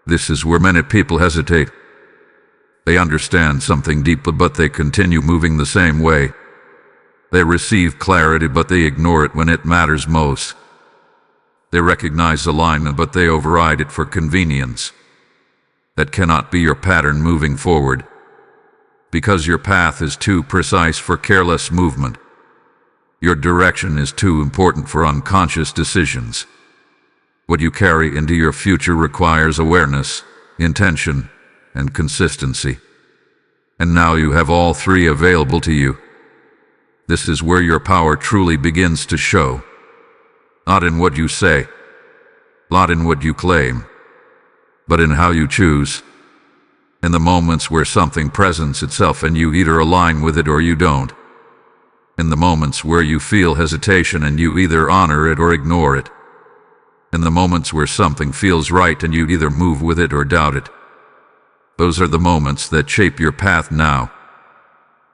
This is where many people hesitate. They understand something deeper, but they continue moving the same way. They receive clarity, but they ignore it when it matters most. They recognize alignment, but they override it for convenience. That cannot be your pattern moving forward. Because your path is too precise for careless movement. Your direction is too important for unconscious decisions. What you carry into your future requires awareness, intention, and consistency. And now you have all three available to you. This is where your power truly begins to show. Not in what you say, not in what you claim, but in how you choose. In the moments where something presents itself and you either align with it or you don't. In the moments where you feel hesitation and you either honor it or ignore it. In the moments where something feels right and you either move with it or doubt it. Those are the moments that shape your path now.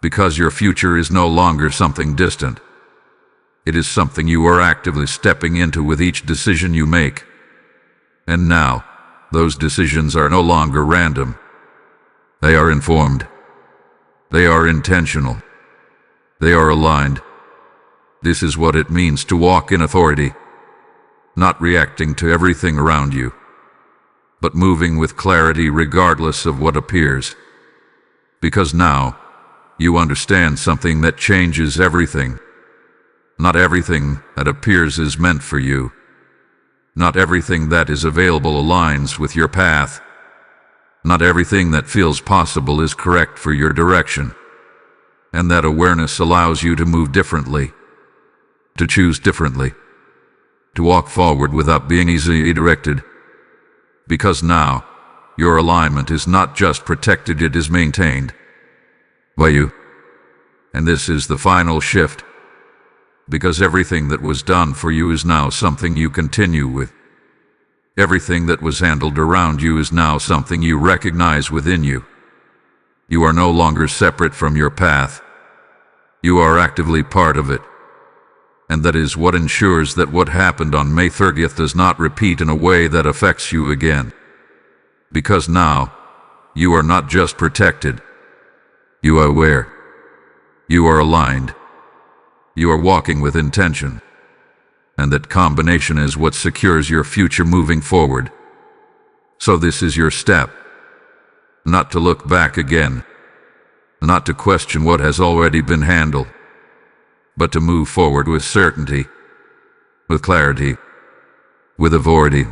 Because your future is no longer something distant. It is something you are actively stepping into with each decision you make. And now, those decisions are no longer random. They are informed. They are intentional. They are aligned. This is what it means to walk in authority. Not reacting to everything around you, but moving with clarity regardless of what appears. Because now, you understand something that changes everything. Not everything that appears is meant for you. Not everything that is available aligns with your path. Not everything that feels possible is correct for your direction. And that awareness allows you to move differently, to choose differently, to walk forward without being easily directed. Because now, your alignment is not just protected, it is maintained by you. And this is the final shift. Because everything that was done for you is now something you continue with. Everything that was handled around you is now something you recognize within you. You are no longer separate from your path. You are actively part of it. And that is what ensures that what happened on May 30th does not repeat in a way that affects you again. Because now, you are not just protected. You are aware. You are aligned. You are walking with intention. And that combination is what secures your future moving forward. So this is your step. Not to look back again. Not to question what has already been handled. But to move forward with certainty. With clarity. With authority.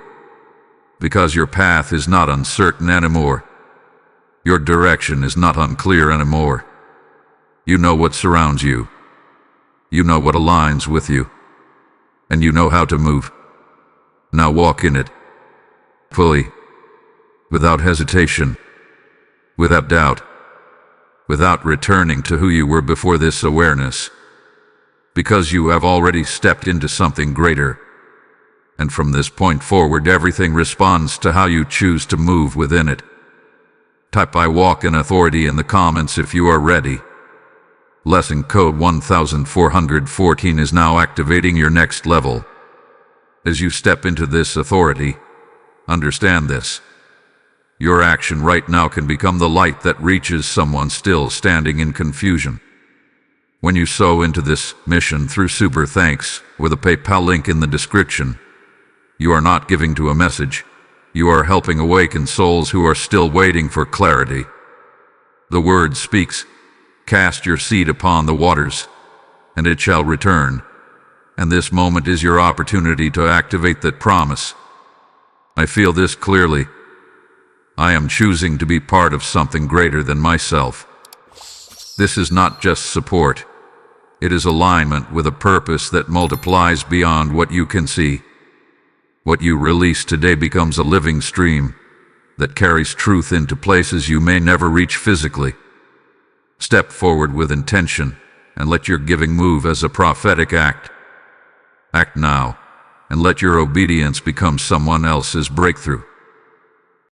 Because your path is not uncertain anymore. Your direction is not unclear anymore. You know what surrounds you. You know what aligns with you. And you know how to move. Now walk in it. Fully. Without hesitation. Without doubt. Without returning to who you were before this awareness. Because you have already stepped into something greater. And from this point forward, everything responds to how you choose to move within it. Type "I walk in authority" in the comments if you are ready. Lesson code 1414 is now activating your next level. As you step into this authority, understand this. Your action right now can become the light that reaches someone still standing in confusion. When you sow into this mission through Super Thanks with a PayPal link in the description, you are not giving to a message. You are helping awaken souls who are still waiting for clarity. The word speaks, "Cast your seed upon the waters, and it shall return." And this moment is your opportunity to activate that promise. I feel this clearly. I am choosing to be part of something greater than myself. This is not just support. It is alignment with a purpose that multiplies beyond what you can see. What you release today becomes a living stream that carries truth into places you may never reach physically. Step forward with intention and let your giving move as a prophetic act. Act now and let your obedience become someone else's breakthrough.